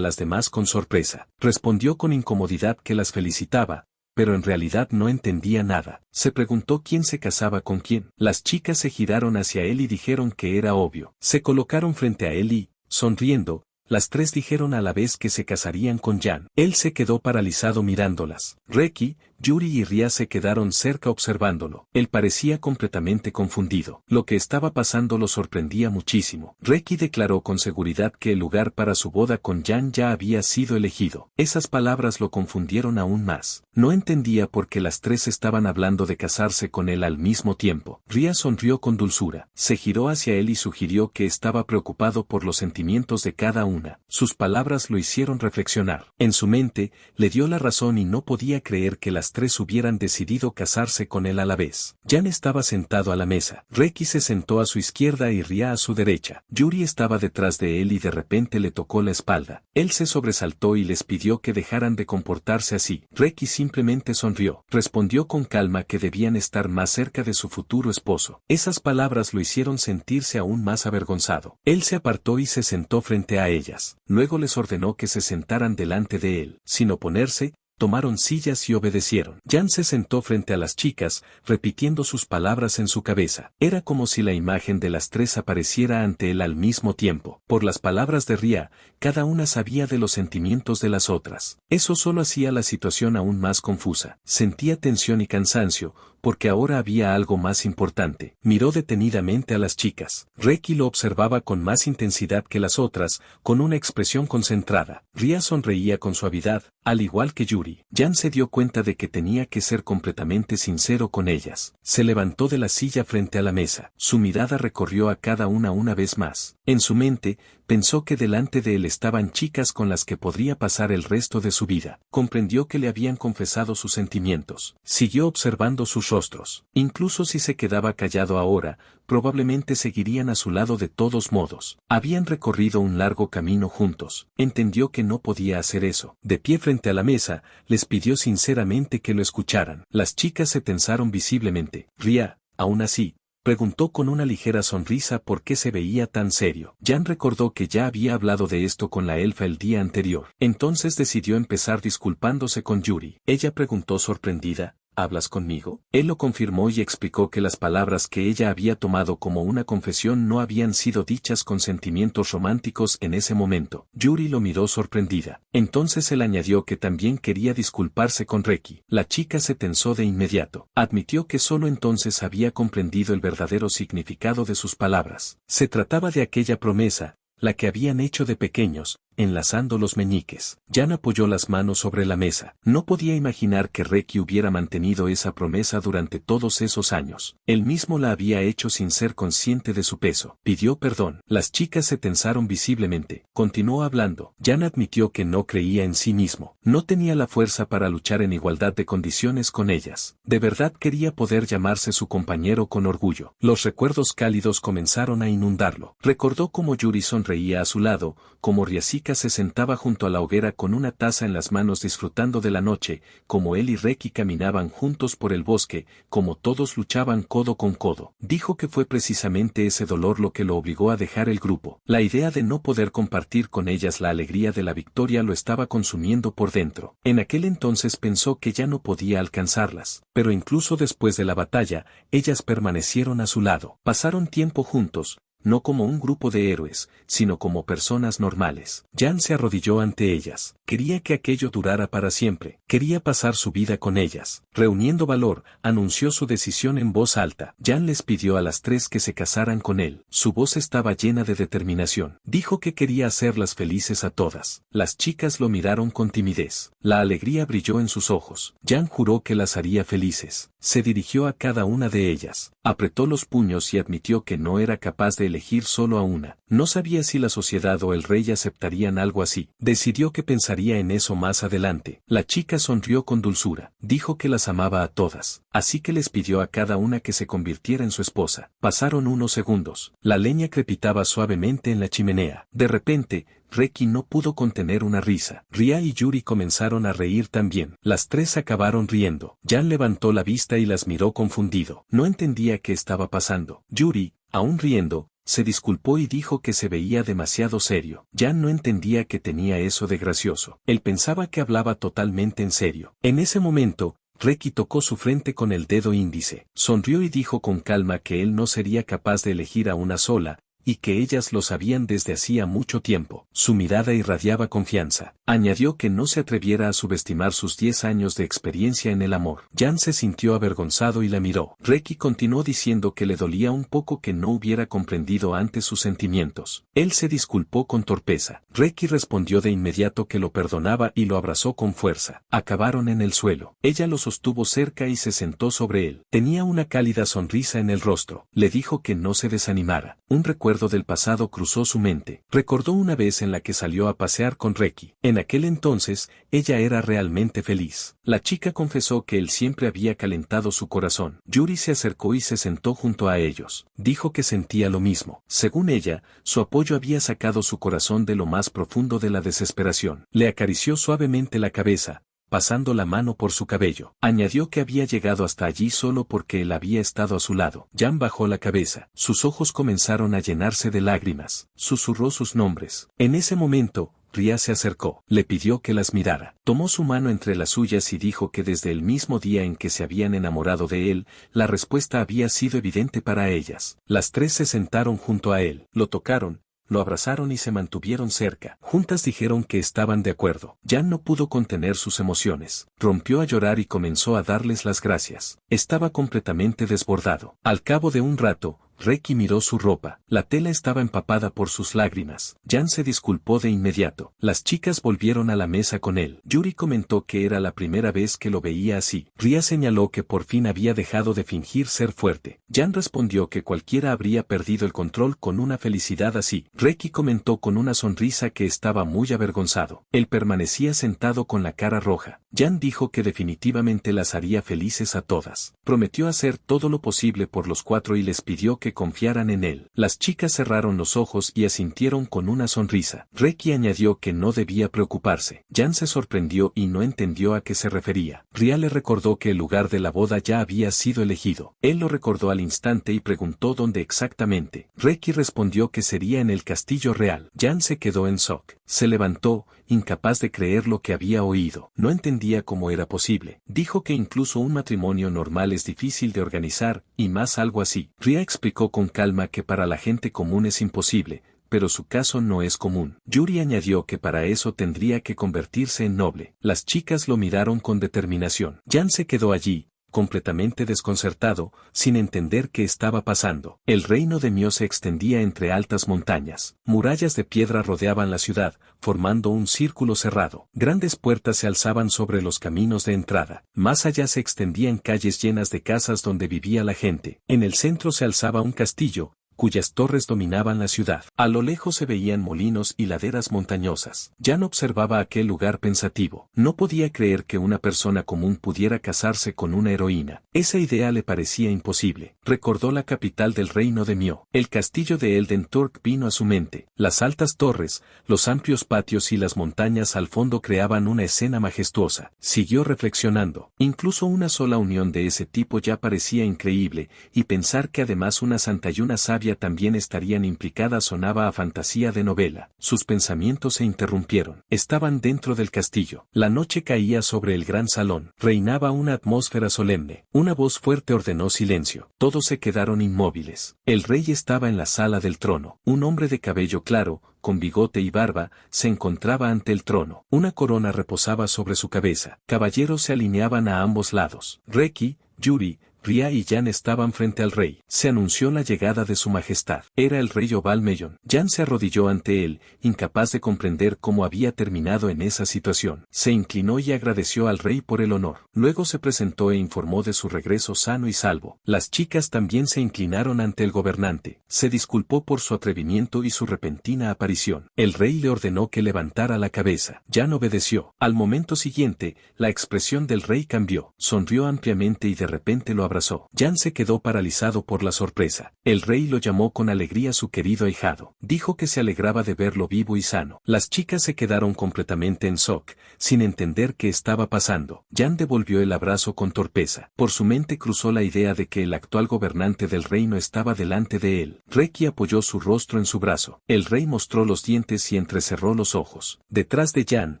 las demás con sorpresa. Respondió con incomodidad que las felicitaba, pero en realidad no entendía nada. Se preguntó quién se casaba con quién. Las chicas se giraron hacia él y dijeron que era obvio. Se colocaron frente a él y, sonriendo, las tres dijeron a la vez que se casarían con Jan. Él se quedó paralizado mirándolas. Reki, Yuri y Ria se quedaron cerca observándolo. Él parecía completamente confundido. Lo que estaba pasando lo sorprendía muchísimo. Reki declaró con seguridad que el lugar para su boda con Jan ya había sido elegido. Esas palabras lo confundieron aún más. No entendía por qué las tres estaban hablando de casarse con él al mismo tiempo. Ria sonrió con dulzura. Se giró hacia él y sugirió que estaba preocupado por los sentimientos de cada una. Sus palabras lo hicieron reflexionar. En su mente, le dio la razón y no podía creer que las tres hubieran decidido casarse con él a la vez. Jan estaba sentado a la mesa. Reki se sentó a su izquierda y Ria a su derecha. Yuri estaba detrás de él y de repente le tocó la espalda. Él se sobresaltó y les pidió que dejaran de comportarse así. Reki simplemente sonrió. Respondió con calma que debían estar más cerca de su futuro esposo. Esas palabras lo hicieron sentirse aún más avergonzado. Él se apartó y se sentó frente a ellas. Luego les ordenó que se sentaran delante de él. Sin oponerse, tomaron sillas y obedecieron. Jan se sentó frente a las chicas, repitiendo sus palabras en su cabeza. Era como si la imagen de las tres apareciera ante él al mismo tiempo. Por las palabras de Ria, cada una sabía de los sentimientos de las otras. Eso solo hacía la situación aún más confusa. Sentía tensión y cansancio, porque ahora había algo más importante. Miró detenidamente a las chicas. Reki lo observaba con más intensidad que las otras, con una expresión concentrada. Ria sonreía con suavidad, al igual que Yuri. Jan se dio cuenta de que tenía que ser completamente sincero con ellas. Se levantó de la silla frente a la mesa. Su mirada recorrió a cada una vez más. En su mente, pensó que delante de él estaban chicas con las que podría pasar el resto de su vida. Comprendió que le habían confesado sus sentimientos. Siguió observando sus rostros. Incluso si se quedaba callado ahora, probablemente seguirían a su lado de todos modos. Habían recorrido un largo camino juntos. Entendió que no podía hacer eso. De pie frente a la mesa, les pidió sinceramente que lo escucharan. Las chicas se tensaron visiblemente. Ria, aún así, preguntó con una ligera sonrisa por qué se veía tan serio. Jan recordó que ya había hablado de esto con la elfa el día anterior. Entonces decidió empezar disculpándose con Yuri. Ella preguntó sorprendida, ¿hablas conmigo? Él lo confirmó y explicó que las palabras que ella había tomado como una confesión no habían sido dichas con sentimientos románticos en ese momento. Yuri lo miró sorprendida. Entonces él añadió que también quería disculparse con Reki. La chica se tensó de inmediato. Admitió que solo entonces había comprendido el verdadero significado de sus palabras. Se trataba de aquella promesa, la que habían hecho de pequeños, enlazando los meñiques. Jan apoyó las manos sobre la mesa. No podía imaginar que Reki hubiera mantenido esa promesa durante todos esos años. Él mismo la había hecho sin ser consciente de su peso. Pidió perdón. Las chicas se tensaron visiblemente. Continuó hablando. Jan admitió que no creía en sí mismo. No tenía la fuerza para luchar en igualdad de condiciones con ellas. De verdad quería poder llamarse su compañero con orgullo. Los recuerdos cálidos comenzaron a inundarlo. Recordó cómo Yuri sonreía a su lado, como Riasika se sentaba junto a la hoguera con una taza en las manos disfrutando de la noche, como él y Reki caminaban juntos por el bosque, como todos luchaban codo con codo. Dijo que fue precisamente ese dolor lo que lo obligó a dejar el grupo. La idea de no poder compartir con ellas la alegría de la victoria lo estaba consumiendo por dentro. En aquel entonces pensó que ya no podía alcanzarlas, pero incluso después de la batalla, ellas permanecieron a su lado. Pasaron tiempo juntos. no como un grupo de héroes, sino como personas normales. Jan se arrodilló ante ellas. Quería que aquello durara para siempre. Quería pasar su vida con ellas. Reuniendo valor, anunció su decisión en voz alta. Jan les pidió a las tres que se casaran con él. Su voz estaba llena de determinación. Dijo que quería hacerlas felices a todas. Las chicas lo miraron con timidez. La alegría brilló en sus ojos. Jan juró que las haría felices. Se dirigió a cada una de ellas. Apretó los puños y admitió que no era capaz de elegir solo a una. No sabía si la sociedad o el rey aceptarían algo así. Decidió que pensaría en eso más adelante. La chica sonrió con dulzura. Dijo que las amaba a todas. Así que les pidió a cada una que se convirtiera en su esposa. Pasaron unos segundos. La leña crepitaba suavemente en la chimenea. De repente, Reki no pudo contener una risa. Ria y Yuri comenzaron a reír también. Las tres acabaron riendo. Jan levantó la vista y las miró confundido. No entendía qué estaba pasando. Yuri, aún riendo, se disculpó y dijo que se veía demasiado serio. Jan no entendía que tenía eso de gracioso. Él pensaba que hablaba totalmente en serio. En ese momento, Reki tocó su frente con el dedo índice. Sonrió y dijo con calma que él no sería capaz de elegir a una sola, y que ellas lo sabían desde hacía mucho tiempo. Su mirada irradiaba confianza. Añadió que no se atreviera a subestimar sus 10 años de experiencia en el amor. Jan se sintió avergonzado y la miró. Reki continuó diciendo que le dolía un poco que no hubiera comprendido antes sus sentimientos. Él se disculpó con torpeza. Reki respondió de inmediato que lo perdonaba y lo abrazó con fuerza. Acabaron en el suelo. Ella lo sostuvo cerca y se sentó sobre él. Tenía una cálida sonrisa en el rostro. Le dijo que no se desanimara. Un recuerdo del pasado cruzó su mente. Recordó una vez en la que salió a pasear con Reki. En aquel entonces, ella era realmente feliz. La chica confesó que él siempre había calentado su corazón. Yuri se acercó y se sentó junto a ellos. Dijo que sentía lo mismo. Según ella, su apoyo había sacado su corazón de lo más profundo de la desesperación. Le acarició suavemente la cabeza, pasando la mano por su cabello. Añadió que había llegado hasta allí solo porque él había estado a su lado. Jan bajó la cabeza. Sus ojos comenzaron a llenarse de lágrimas. Susurró sus nombres. En ese momento, Ria se acercó. Le pidió que las mirara. Tomó su mano entre las suyas y dijo que desde el mismo día en que se habían enamorado de él, la respuesta había sido evidente para ellas. Las tres se sentaron junto a él. Lo tocaron, lo abrazaron y se mantuvieron cerca. Juntas dijeron que estaban de acuerdo. Jan no pudo contener sus emociones. Rompió a llorar y comenzó a darles las gracias. Estaba completamente desbordado. Al cabo de un rato, Reki miró su ropa. La tela estaba empapada por sus lágrimas. Jan se disculpó de inmediato. Las chicas volvieron a la mesa con él. Yuri comentó que era la primera vez que lo veía así. Ria señaló que por fin había dejado de fingir ser fuerte. Jan respondió que cualquiera habría perdido el control con una felicidad así. Reki comentó con una sonrisa que estaba muy avergonzado. Él permanecía sentado con la cara roja. Jan dijo que definitivamente las haría felices a todas. Prometió hacer todo lo posible por los cuatro y les pidió que confiaran en él. Las chicas cerraron los ojos y asintieron con una sonrisa. Reki añadió que no debía preocuparse. Jan se sorprendió y no entendió a qué se refería. Ria le recordó que el lugar de la boda ya había sido elegido. Él lo recordó al instante y preguntó dónde exactamente. Reki respondió que sería en el castillo real. Jan se quedó en shock. Se levantó, incapaz de creer lo que había oído. No entendía cómo era posible. Dijo que incluso un matrimonio normal es difícil de organizar, y más algo así. Ria explicó con calma que para la gente común es imposible, pero su caso no es común. Yuri añadió que para eso tendría que convertirse en noble. Las chicas lo miraron con determinación. Jan se quedó allí, completamente desconcertado, sin entender qué estaba pasando. El reino de Mio se extendía entre altas montañas. Murallas de piedra rodeaban la ciudad, formando un círculo cerrado. Grandes puertas se alzaban sobre los caminos de entrada. Más allá se extendían calles llenas de casas donde vivía la gente. En el centro se alzaba un castillo, cuyas torres dominaban la ciudad. A lo lejos se veían molinos y laderas montañosas. Jan observaba aquel lugar pensativo. No podía creer que una persona común pudiera casarse con una heroína. Esa idea le parecía imposible. Recordó la capital del reino de Mio. El castillo de Elden Turk vino a su mente. Las altas torres, los amplios patios y las montañas al fondo creaban una escena majestuosa. Siguió reflexionando. Incluso una sola unión de ese tipo ya parecía increíble, y pensar que además una santa y una sabia novia también estarían implicadas sonaba a fantasía de novela. Sus pensamientos se interrumpieron. Estaban dentro del castillo. La noche caía sobre el gran salón. Reinaba una atmósfera solemne. Una voz fuerte ordenó silencio. Todos se quedaron inmóviles. El rey estaba en la sala del trono. Un hombre de cabello claro, con bigote y barba, se encontraba ante el trono. Una corona reposaba sobre su cabeza. Caballeros se alineaban a ambos lados. Reki, Yuri, Ria y Jan estaban frente al rey. Se anunció la llegada de su majestad. Era el rey Oval Mellon. Jan se arrodilló ante él, incapaz de comprender cómo había terminado en esa situación. Se inclinó y agradeció al rey por el honor. Luego se presentó e informó de su regreso sano y salvo. Las chicas también se inclinaron ante el gobernante. Se disculpó por su atrevimiento y su repentina aparición. El rey le ordenó que levantara la cabeza. Jan obedeció. Al momento siguiente, la expresión del rey cambió. Sonrió ampliamente y de repente lo abrazó. Jan se quedó paralizado por la sorpresa. El rey lo llamó con alegría su querido ahijado. Dijo que se alegraba de verlo vivo y sano. Las chicas se quedaron completamente en shock, sin entender qué estaba pasando. Jan devolvió el abrazo con torpeza. Por su mente cruzó la idea de que el actual gobernante del reino estaba delante de él. Reki apoyó su rostro en su brazo. El rey mostró los dientes y entrecerró los ojos. Detrás de Jan,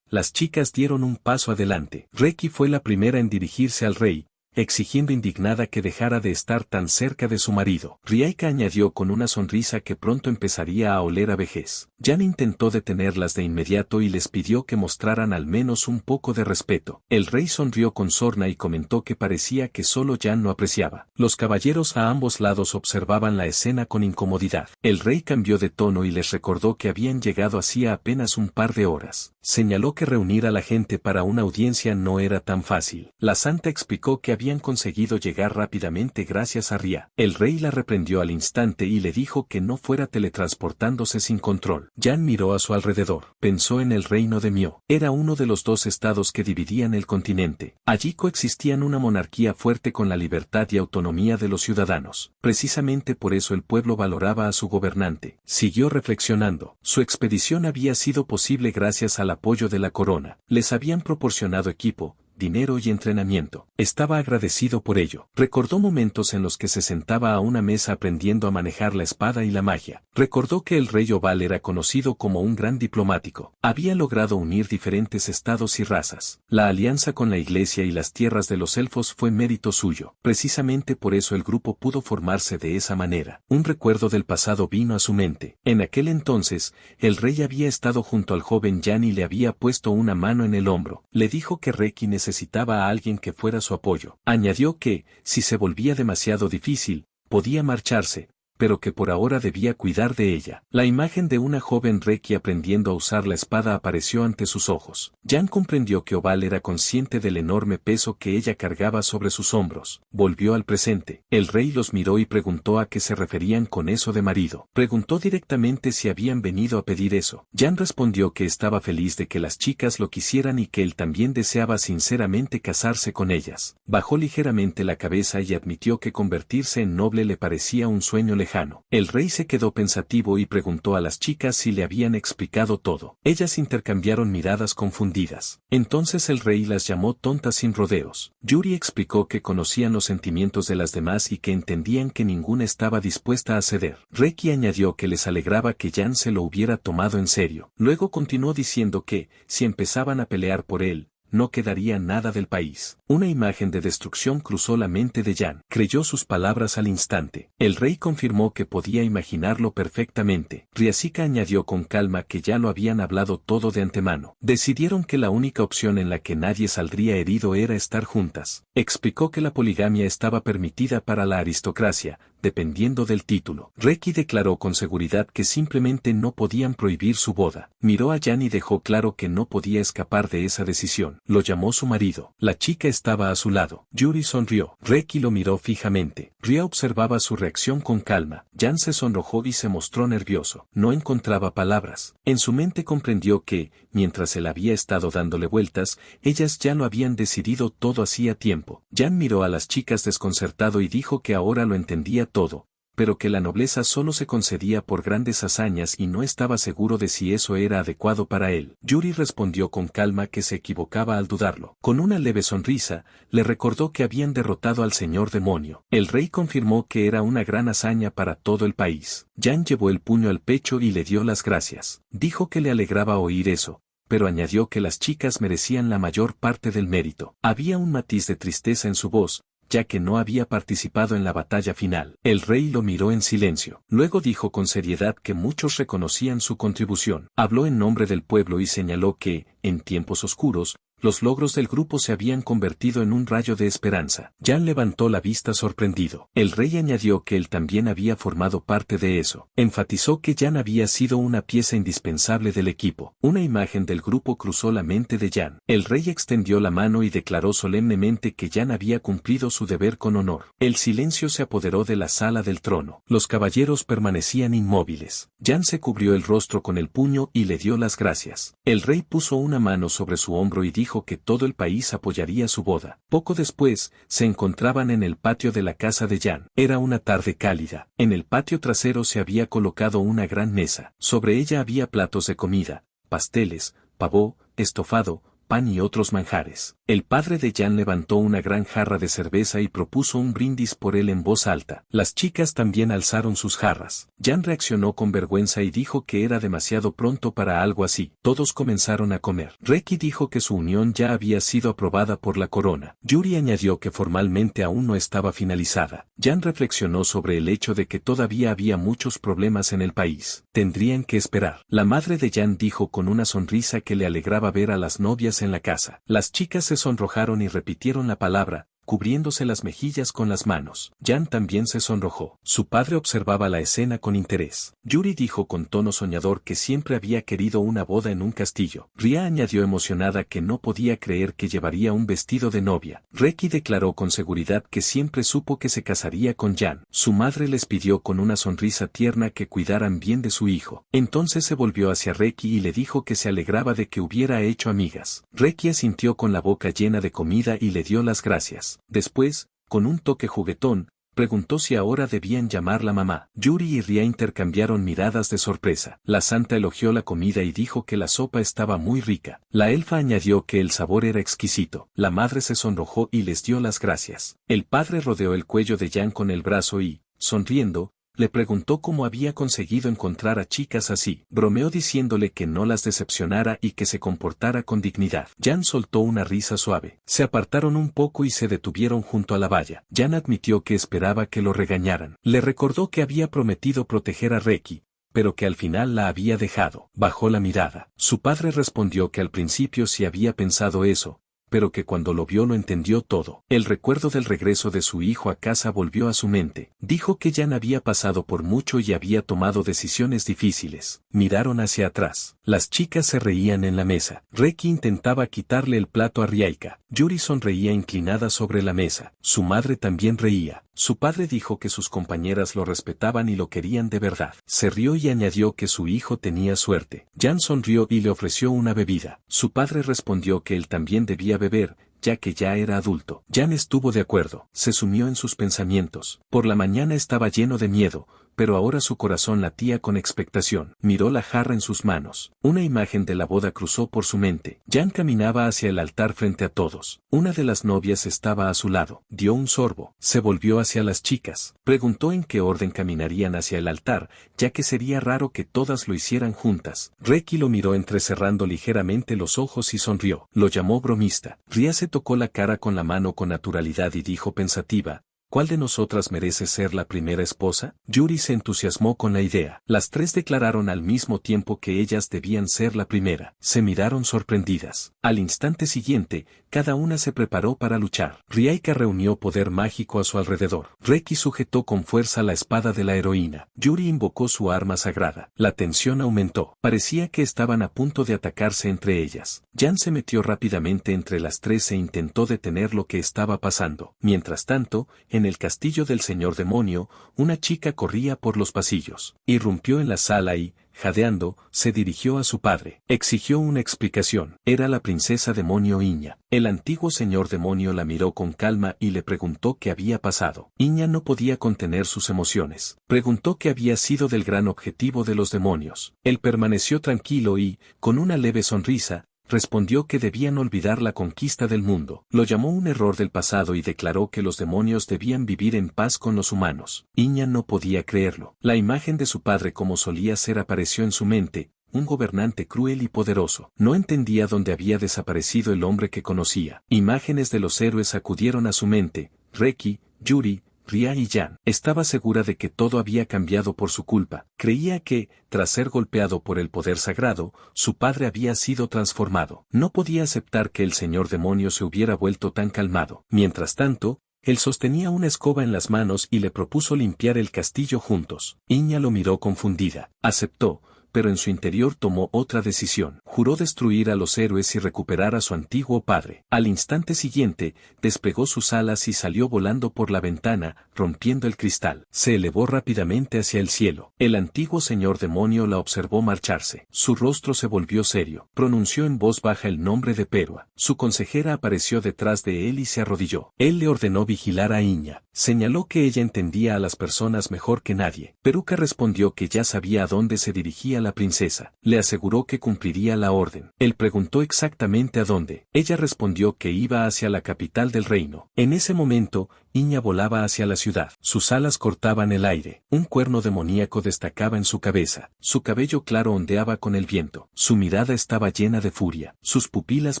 las chicas dieron un paso adelante. Reki fue la primera en dirigirse al rey, exigiendo indignada que dejara de estar tan cerca de su marido. Riaika añadió con una sonrisa que pronto empezaría a oler a vejez. Jan intentó detenerlas de inmediato y les pidió que mostraran al menos un poco de respeto. El rey sonrió con sorna y comentó que parecía que solo Jan lo apreciaba. Los caballeros a ambos lados observaban la escena con incomodidad. El rey cambió de tono y les recordó que habían llegado hacía apenas un par de horas. Señaló que reunir a la gente para una audiencia no era tan fácil. La santa explicó que habían conseguido llegar rápidamente gracias a Ria. El rey la reprendió al instante y le dijo que no fuera teletransportándose sin control. Jan miró a su alrededor. Pensó en el reino de Mio. Era uno de los dos estados que dividían el continente. Allí coexistían una monarquía fuerte con la libertad y autonomía de los ciudadanos. Precisamente por eso el pueblo valoraba a su gobernante. Siguió reflexionando. Su expedición había sido posible gracias al apoyo de la corona. Les habían proporcionado equipo, dinero y entrenamiento. Estaba agradecido por ello. Recordó momentos en los que se sentaba a una mesa aprendiendo a manejar la espada y la magia. Recordó que el rey Oval era conocido como un gran diplomático. Había logrado unir diferentes estados y razas. La alianza con la iglesia y las tierras de los elfos fue mérito suyo. Precisamente por eso el grupo pudo formarse de esa manera. Un recuerdo del pasado vino a su mente. En aquel entonces, el rey había estado junto al joven Jan y le había puesto una mano en el hombro. Le dijo que Reki necesitaba a alguien que fuera su apoyo. Añadió que, si se volvía demasiado difícil, podía marcharse, pero que por ahora debía cuidar de ella. La imagen de una joven Reki aprendiendo a usar la espada apareció ante sus ojos. Jan comprendió que Oval era consciente del enorme peso que ella cargaba sobre sus hombros. Volvió al presente. El rey los miró y preguntó a qué se referían con eso de marido. Preguntó directamente si habían venido a pedir eso. Jan respondió que estaba feliz de que las chicas lo quisieran y que él también deseaba sinceramente casarse con ellas. Bajó ligeramente la cabeza y admitió que convertirse en noble le parecía un sueño lejano. El rey se quedó pensativo y preguntó a las chicas si le habían explicado todo. Ellas intercambiaron miradas confundidas. Entonces el rey las llamó tontas sin rodeos. Yuri explicó que conocían los sentimientos de las demás y que entendían que ninguna estaba dispuesta a ceder. Reki añadió que les alegraba que Jan se lo hubiera tomado en serio. Luego continuó diciendo que, si empezaban a pelear por él, no quedaría nada del país. Una imagen de destrucción cruzó la mente de Jan. Creyó sus palabras al instante. El rey confirmó que podía imaginarlo perfectamente. Riasika añadió con calma que ya lo habían hablado todo de antemano. Decidieron que la única opción en la que nadie saldría herido era estar juntas. Explicó que la poligamia estaba permitida para la aristocracia, dependiendo del título. Reki declaró con seguridad que simplemente no podían prohibir su boda. Miró a Jan y dejó claro que no podía escapar de esa decisión. Lo llamó su marido. La chica estaba a su lado. Yuri sonrió. Reki lo miró fijamente. Ria observaba su reacción con calma. Jan se sonrojó y se mostró nervioso. No encontraba palabras. En su mente comprendió que, mientras él había estado dándole vueltas, ellas ya lo habían decidido todo hacía tiempo. Jan miró a las chicas desconcertado y dijo que ahora lo entendía todo, pero que la nobleza solo se concedía por grandes hazañas y no estaba seguro de si eso era adecuado para él. Yuri respondió con calma que se equivocaba al dudarlo. Con una leve sonrisa, le recordó que habían derrotado al señor demonio. El rey confirmó que era una gran hazaña para todo el país. Jan llevó el puño al pecho y le dio las gracias. Dijo que le alegraba oír eso, pero añadió que las chicas merecían la mayor parte del mérito. Había un matiz de tristeza en su voz, ya que no había participado en la batalla final. El rey lo miró en silencio. Luego dijo con seriedad que muchos reconocían su contribución. Habló en nombre del pueblo y señaló que, en tiempos oscuros, los logros del grupo se habían convertido en un rayo de esperanza. Jan levantó la vista sorprendido. El rey añadió que él también había formado parte de eso. Enfatizó que Jan había sido una pieza indispensable del equipo. Una imagen del grupo cruzó la mente de Jan. El rey extendió la mano y declaró solemnemente que Jan había cumplido su deber con honor. El silencio se apoderó de la sala del trono. Los caballeros permanecían inmóviles. Jan se cubrió el rostro con el puño y le dio las gracias. El rey puso una mano sobre su hombro y dijo que todo el país apoyaría su boda. Poco después, se encontraban en el patio de la casa de Jan. Era una tarde cálida. En el patio trasero se había colocado una gran mesa. Sobre ella había platos de comida, pasteles, pavó, estofado, pan y otros manjares. El padre de Jan levantó una gran jarra de cerveza y propuso un brindis por él en voz alta. Las chicas también alzaron sus jarras. Jan reaccionó con vergüenza y dijo que era demasiado pronto para algo así. Todos comenzaron a comer. Reki dijo que su unión ya había sido aprobada por la corona. Yuri añadió que formalmente aún no estaba finalizada. Jan reflexionó sobre el hecho de que todavía había muchos problemas en el país. Tendrían que esperar. La madre de Jan dijo con una sonrisa que le alegraba ver a las novias en la casa. Las chicas se sonrojaron y repitieron la palabra, cubriéndose las mejillas con las manos. Jan también se sonrojó. Su padre observaba la escena con interés. Yuri dijo con tono soñador que siempre había querido una boda en un castillo. Ria añadió emocionada que no podía creer que llevaría un vestido de novia. Reki declaró con seguridad que siempre supo que se casaría con Jan. Su madre les pidió con una sonrisa tierna que cuidaran bien de su hijo. Entonces se volvió hacia Reki y le dijo que se alegraba de que hubiera hecho amigas. Reki asintió con la boca llena de comida y le dio las gracias. Después, con un toque juguetón, preguntó si ahora debían llamarla mamá. Yuri y Ria intercambiaron miradas de sorpresa. La santa elogió la comida y dijo que la sopa estaba muy rica. La elfa añadió que el sabor era exquisito. La madre se sonrojó y les dio las gracias. El padre rodeó el cuello de Jan con el brazo y, sonriendo, le preguntó cómo había conseguido encontrar a chicas así. Bromeó diciéndole que no las decepcionara y que se comportara con dignidad. Jan soltó una risa suave. Se apartaron un poco y se detuvieron junto a la valla. Jan admitió que esperaba que lo regañaran. Le recordó que había prometido proteger a Reki, pero que al final la había dejado. Bajó la mirada. Su padre respondió que al principio sí había pensado eso, pero que cuando lo vio lo entendió todo. El recuerdo del regreso de su hijo a casa volvió a su mente. Dijo que Jan había pasado por mucho y había tomado decisiones difíciles. Miraron hacia atrás. Las chicas se reían en la mesa. Reki intentaba quitarle el plato a Riaika. Yuri sonreía inclinada sobre la mesa. Su madre también reía. Su padre dijo que sus compañeras lo respetaban y lo querían de verdad. Se rió y añadió que su hijo tenía suerte. Jan sonrió y le ofreció una bebida. Su padre respondió que él también debía beber, ya que ya era adulto. Jan estuvo de acuerdo. Se sumió en sus pensamientos. Por la mañana estaba lleno de miedo, pero ahora su corazón latía con expectación. Miró la jarra en sus manos. Una imagen de la boda cruzó por su mente. Jan caminaba hacia el altar frente a todos. Una de las novias estaba a su lado. Dio un sorbo. Se volvió hacia las chicas. Preguntó en qué orden caminarían hacia el altar, ya que sería raro que todas lo hicieran juntas. Reki lo miró entrecerrando ligeramente los ojos y sonrió. Lo llamó bromista. Ria se tocó la cara con la mano con naturalidad y dijo pensativa: ¿cuál de nosotras merece ser la primera esposa? Yuri se entusiasmó con la idea. Las tres declararon al mismo tiempo que ellas debían ser la primera. Se miraron sorprendidas. Al instante siguiente, cada una se preparó para luchar. Riaika reunió poder mágico a su alrededor. Reki sujetó con fuerza la espada de la heroína. Yuri invocó su arma sagrada. La tensión aumentó. Parecía que estaban a punto de atacarse entre ellas. Jan se metió rápidamente entre las tres e intentó detener lo que estaba pasando. Mientras tanto, en En el castillo del señor demonio, una chica corría por los pasillos. Irrumpió en la sala y, jadeando, se dirigió a su padre. Exigió una explicación. Era la princesa demonio Iña. El antiguo señor demonio la miró con calma y le preguntó qué había pasado. Iña no podía contener sus emociones. Preguntó qué había sido del gran objetivo de los demonios. Él permaneció tranquilo y, con una leve sonrisa, respondió que debían olvidar la conquista del mundo. Lo llamó un error del pasado y declaró que los demonios debían vivir en paz con los humanos. Iña no podía creerlo. La imagen de su padre como solía ser apareció en su mente, un gobernante cruel y poderoso. No entendía dónde había desaparecido el hombre que conocía. Imágenes de los héroes acudieron a su mente, Reki, Yuri, Ria y Jan. Estaba segura de que todo había cambiado por su culpa. Creía que, tras ser golpeado por el poder sagrado, su padre había sido transformado. No podía aceptar que el señor demonio se hubiera vuelto tan calmado. Mientras tanto, él sostenía una escoba en las manos y le propuso limpiar el castillo juntos. Iña lo miró confundida. Aceptó, pero en su interior tomó otra decisión. Juró destruir a los héroes y recuperar a su antiguo padre. Al instante siguiente, desplegó sus alas y salió volando por la ventana, rompiendo el cristal. Se elevó rápidamente hacia el cielo. El antiguo señor demonio la observó marcharse. Su rostro se volvió serio. Pronunció en voz baja el nombre de Perua. Su consejera apareció detrás de él y se arrodilló. Él le ordenó vigilar a Iña. Señaló que ella entendía a las personas mejor que nadie. Peruca respondió que ya sabía a dónde se dirigía la princesa. Le aseguró que cumpliría la orden. Él preguntó exactamente a dónde. Ella respondió que iba hacia la capital del reino. En ese momento, Iña volaba hacia la ciudad. Sus alas cortaban el aire. Un cuerno demoníaco destacaba en su cabeza. Su cabello claro ondeaba con el viento. Su mirada estaba llena de furia. Sus pupilas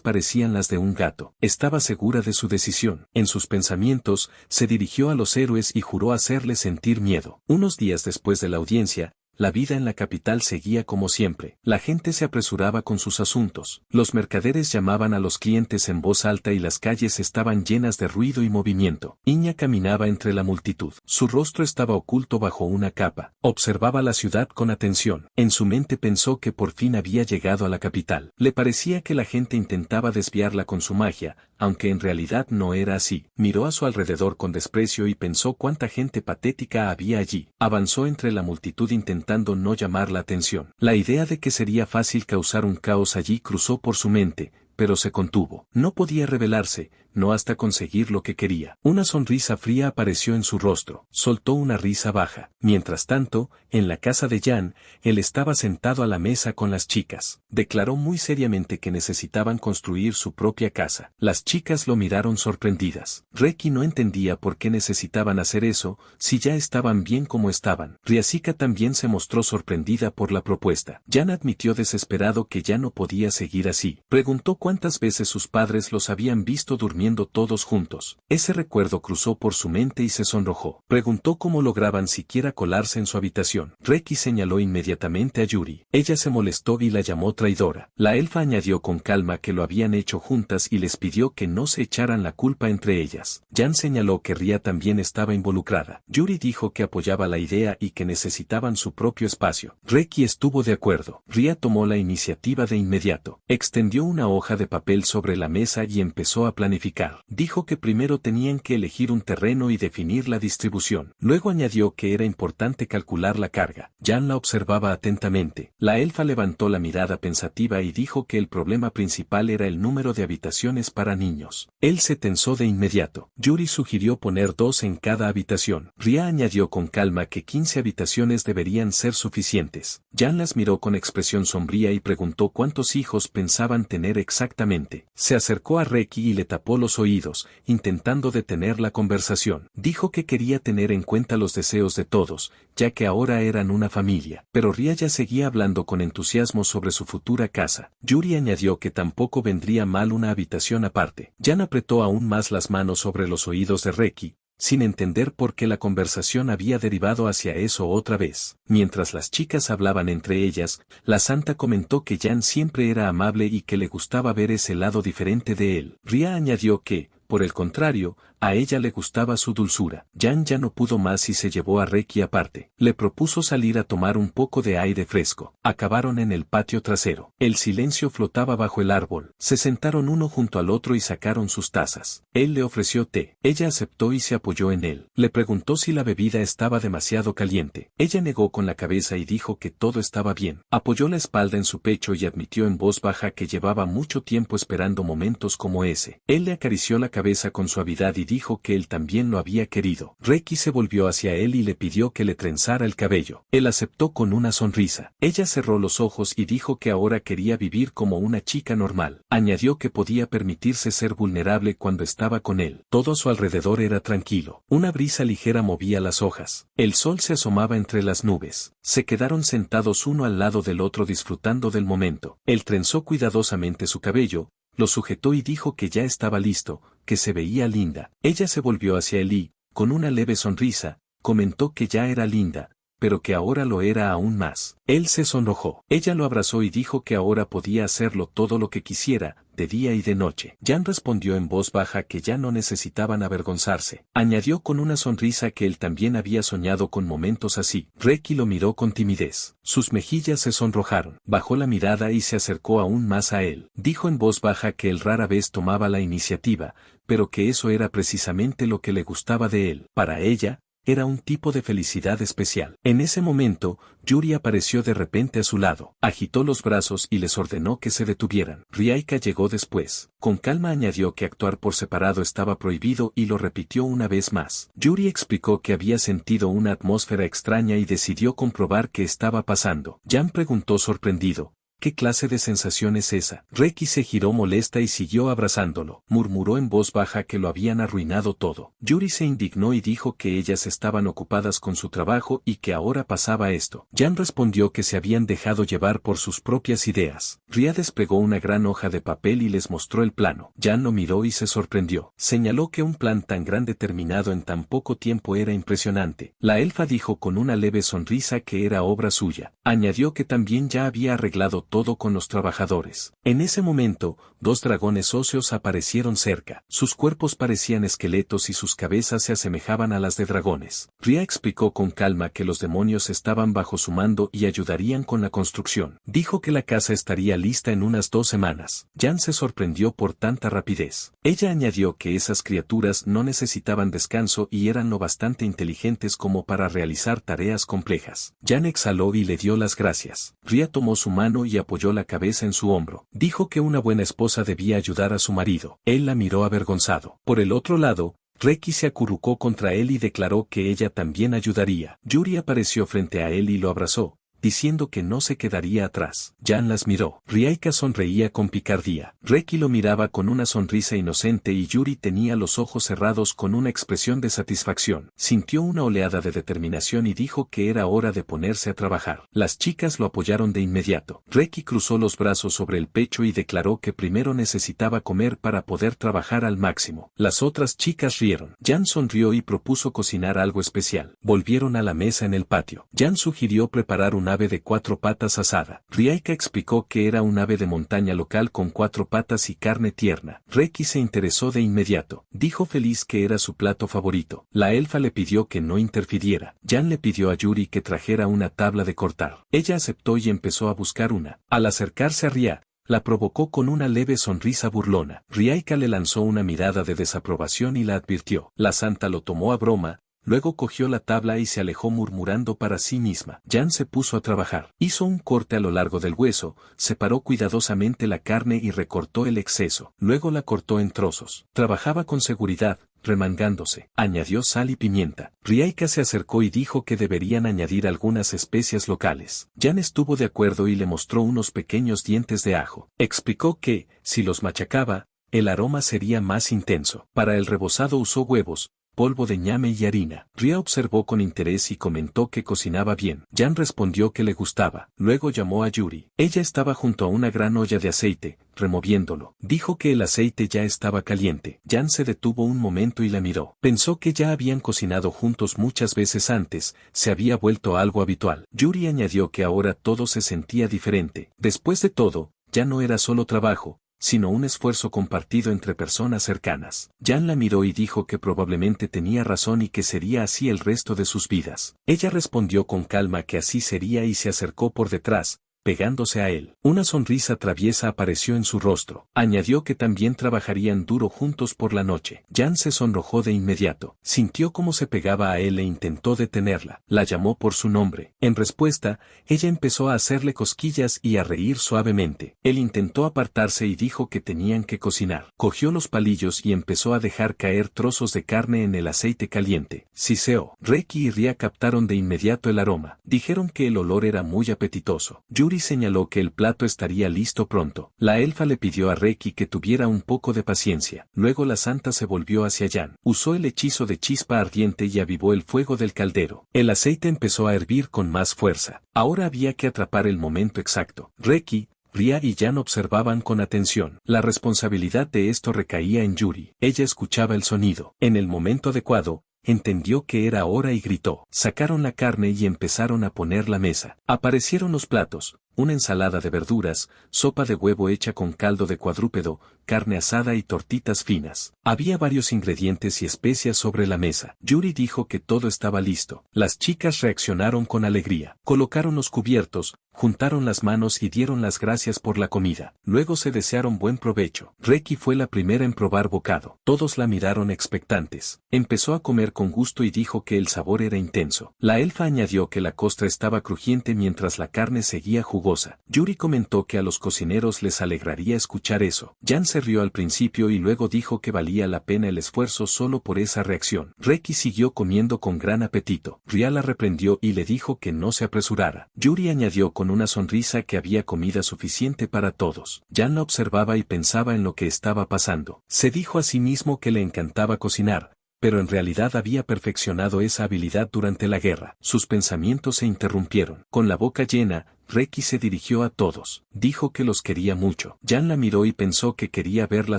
parecían las de un gato. Estaba segura de su decisión. En sus pensamientos, se dirigió a los héroes y juró hacerles sentir miedo. Unos días después de la audiencia, la vida en la capital seguía como siempre. La gente se apresuraba con sus asuntos. Los mercaderes llamaban a los clientes en voz alta y las calles estaban llenas de ruido y movimiento. Iña caminaba entre la multitud. Su rostro estaba oculto bajo una capa. Observaba la ciudad con atención. En su mente pensó que por fin había llegado a la capital. Le parecía que la gente intentaba desviarla con su magia, aunque en realidad no era así. Miró a su alrededor con desprecio y pensó cuánta gente patética había allí. Avanzó entre la multitud intentando no llamar la atención. La idea de que sería fácil causar un caos allí cruzó por su mente, pero se contuvo. No podía rebelarse, no hasta conseguir lo que quería. Una sonrisa fría apareció en su rostro. Soltó una risa baja. Mientras tanto, en la casa de Jan, él estaba sentado a la mesa con las chicas. Declaró muy seriamente que necesitaban construir su propia casa. Las chicas lo miraron sorprendidas. Reki no entendía por qué necesitaban hacer eso, si ya estaban bien como estaban. Riasika también se mostró sorprendida por la propuesta. Jan admitió desesperado que ya no podía seguir así. Preguntó cuántas veces sus padres los habían visto durmiendo todos juntos. Ese recuerdo cruzó por su mente y se sonrojó. Preguntó cómo lograban siquiera colarse en su habitación. Reki señaló inmediatamente a Yuri. Ella se molestó y la llamó traidora. La elfa añadió con calma que lo habían hecho juntas y les pidió que no se echaran la culpa entre ellas. Jan señaló que Ria también estaba involucrada. Yuri dijo que apoyaba la idea y que necesitaban su propio espacio. Reki estuvo de acuerdo. Ria tomó la iniciativa de inmediato. Extendió una hoja de papel sobre la mesa y empezó a planificar. Dijo que primero tenían que elegir un terreno y definir la distribución. Luego añadió que era importante calcular la carga. Jan la observaba atentamente. La elfa levantó la mirada pensativa y dijo que el problema principal era el número de habitaciones para niños. Él se tensó de inmediato. Yuri sugirió poner 2 en cada habitación. Ria añadió con calma que 15 habitaciones deberían ser suficientes. Jan las miró con expresión sombría y preguntó cuántos hijos pensaban tener exactamente. Se acercó a Reki y le tapó los oídos, intentando detener la conversación. Dijo que quería tener en cuenta los deseos de todos, ya que ahora eran una familia. Pero Ria ya seguía hablando con entusiasmo sobre su futura casa. Yuri añadió que tampoco vendría mal una habitación aparte. Jan apretó aún más las manos sobre los oídos de Reki, sin entender por qué la conversación había derivado hacia eso otra vez. Mientras las chicas hablaban entre ellas, la santa comentó que Jan siempre era amable y que le gustaba ver ese lado diferente de él. Ria añadió que, por el contrario, A ella le gustaba su dulzura. Jan ya no pudo más y se llevó a Reki aparte. Le propuso salir a tomar un poco de aire fresco. Acabaron en el patio trasero. El silencio flotaba bajo el árbol. Se sentaron uno junto al otro y sacaron sus tazas. Él le ofreció té. Ella aceptó y se apoyó en él. Le preguntó si la bebida estaba demasiado caliente. Ella negó con la cabeza y dijo que todo estaba bien. Apoyó la espalda en su pecho y admitió en voz baja que llevaba mucho tiempo esperando momentos como ese. Él le acarició la cabeza con suavidad y dijo que él también lo había querido. Reki se volvió hacia él y le pidió que le trenzara el cabello. Él aceptó con una sonrisa. Ella cerró los ojos y dijo que ahora quería vivir como una chica normal. Añadió que podía permitirse ser vulnerable cuando estaba con él. Todo a su alrededor era tranquilo. Una brisa ligera movía las hojas. El sol se asomaba entre las nubes. Se quedaron sentados uno al lado del otro disfrutando del momento. Él trenzó cuidadosamente su cabello, lo sujetó y dijo que ya estaba listo, que se veía linda. Ella se volvió hacia él y, con una leve sonrisa, comentó que ya era linda, pero que ahora lo era aún más. Él se sonrojó. Ella lo abrazó y dijo que ahora podía hacerlo todo lo que quisiera, de día y de noche. Jan respondió en voz baja que ya no necesitaban avergonzarse. Añadió con una sonrisa que él también había soñado con momentos así. Reki lo miró con timidez. Sus mejillas se sonrojaron. Bajó la mirada y se acercó aún más a él. Dijo en voz baja que él rara vez tomaba la iniciativa, pero que eso era precisamente lo que le gustaba de él. Para ella, era un tipo de felicidad especial. En ese momento, Yuri apareció de repente a su lado, agitó los brazos y les ordenó que se detuvieran. Riaika llegó después. Con calma añadió que actuar por separado estaba prohibido y lo repitió una vez más. Yuri explicó que había sentido una atmósfera extraña y decidió comprobar qué estaba pasando. Jan preguntó sorprendido: ¿qué clase de sensación es esa? Reki se giró molesta y siguió abrazándolo. Murmuró en voz baja que lo habían arruinado todo. Yuri se indignó y dijo que ellas estaban ocupadas con su trabajo y que ahora pasaba esto. Jan respondió que se habían dejado llevar por sus propias ideas. Ria desplegó una gran hoja de papel y les mostró el plano. Jan lo miró y se sorprendió. Señaló que un plan tan grande terminado en tan poco tiempo era impresionante. La elfa dijo con una leve sonrisa que era obra suya. Añadió que también ya había arreglado todo con los trabajadores. En ese momento, dos dragones óseos aparecieron cerca. Sus cuerpos parecían esqueletos y sus cabezas se asemejaban a las de dragones. Ria explicó con calma que los demonios estaban bajo su mando y ayudarían con la construcción. Dijo que la casa estaría lista en unas 2 semanas. Jan se sorprendió por tanta rapidez. Ella añadió que esas criaturas no necesitaban descanso y eran lo bastante inteligentes como para realizar tareas complejas. Jan exhaló y le dio las gracias. Ria tomó su mano y apoyó la cabeza en su hombro. Dijo que una buena esposa debía ayudar a su marido. Él la miró avergonzado. Por el otro lado, Reki se acurrucó contra él y declaró que ella también ayudaría. Yuri apareció frente a él y lo abrazó, diciendo que no se quedaría atrás. Jan las miró. Riaika sonreía con picardía. Reki lo miraba con una sonrisa inocente y Yuri tenía los ojos cerrados con una expresión de satisfacción. Sintió una oleada de determinación y dijo que era hora de ponerse a trabajar. Las chicas lo apoyaron de inmediato. Reki cruzó los brazos sobre el pecho y declaró que primero necesitaba comer para poder trabajar al máximo. Las otras chicas rieron. Jan sonrió y propuso cocinar algo especial. Volvieron a la mesa en el patio. Jan sugirió preparar un ave de 4 patas asada. Riaika explicó que era un ave de montaña local con 4 patas y carne tierna. Reki se interesó de inmediato. Dijo feliz que era su plato favorito. La elfa le pidió que no interfiriera. Jan le pidió a Yuri que trajera una tabla de cortar. Ella aceptó y empezó a buscar una. Al acercarse a Ria, la provocó con una leve sonrisa burlona. Riaika le lanzó una mirada de desaprobación y la advirtió. La santa lo tomó a broma. Luego cogió la tabla y se alejó murmurando para sí misma. Jan se puso a trabajar. Hizo un corte a lo largo del hueso, separó cuidadosamente la carne y recortó el exceso. Luego la cortó en trozos. Trabajaba con seguridad, remangándose. Añadió sal y pimienta. Riaika se acercó y dijo que deberían añadir algunas especias locales. Jan estuvo de acuerdo y le mostró unos pequeños dientes de ajo. Explicó que, si los machacaba, el aroma sería más intenso. Para el rebozado usó huevos, polvo de ñame y harina. Ria observó con interés y comentó que cocinaba bien. Jan respondió que le gustaba. Luego llamó a Yuri. Ella estaba junto a una gran olla de aceite, removiéndolo. Dijo que el aceite ya estaba caliente. Jan se detuvo un momento y la miró. Pensó que ya habían cocinado juntos muchas veces antes, se había vuelto algo habitual. Yuri añadió que ahora todo se sentía diferente. Después de todo, ya no era solo trabajo, sino un esfuerzo compartido entre personas cercanas. Jan la miró y dijo que probablemente tenía razón y que sería así el resto de sus vidas. Ella respondió con calma que así sería y se acercó por detrás, pegándose a él. Una sonrisa traviesa apareció en su rostro. Añadió que también trabajarían duro juntos por la noche. Jan se sonrojó de inmediato. Sintió cómo se pegaba a él e intentó detenerla. La llamó por su nombre. En respuesta, ella empezó a hacerle cosquillas y a reír suavemente. Él intentó apartarse y dijo que tenían que cocinar. Cogió los palillos y empezó a dejar caer trozos de carne en el aceite caliente. Siseo, Reki y Ria captaron de inmediato el aroma. Dijeron que el olor era muy apetitoso. Yuri señaló que el plato estaría listo pronto. La elfa le pidió a Reki que tuviera un poco de paciencia. Luego la santa se volvió hacia Jan. Usó el hechizo de chispa ardiente y avivó el fuego del caldero. El aceite empezó a hervir con más fuerza. Ahora había que atrapar el momento exacto. Reki, Ria y Jan observaban con atención. La responsabilidad de esto recaía en Yuri. Ella escuchaba el sonido. En el momento adecuado, entendió que era hora y gritó. Sacaron la carne y empezaron a poner la mesa. Aparecieron los platos. Una ensalada de verduras, sopa de huevo hecha con caldo de cuadrúpedo, carne asada y tortitas finas. Había varios ingredientes y especias sobre la mesa. Yuri dijo que todo estaba listo. Las chicas reaccionaron con alegría. Colocaron los cubiertos, juntaron las manos y dieron las gracias por la comida. Luego se desearon buen provecho. Reki fue la primera en probar bocado. Todos la miraron expectantes. Empezó a comer con gusto y dijo que el sabor era intenso. La elfa añadió que la costra estaba crujiente mientras la carne seguía jugosa. Yuri comentó que a los cocineros les alegraría escuchar eso. Jan se rió al principio y luego dijo que valía la pena el esfuerzo solo por esa reacción. Reki siguió comiendo con gran apetito. Ria la reprendió y le dijo que no se apresurara. Yuri añadió con una sonrisa que había comida suficiente para todos. Jan la observaba y pensaba en lo que estaba pasando. Se dijo a sí mismo que le encantaba cocinar, pero en realidad había perfeccionado esa habilidad durante la guerra. Sus pensamientos se interrumpieron. Con la boca llena, Reki se dirigió a todos. Dijo que los quería mucho. Jan la miró y pensó que quería verla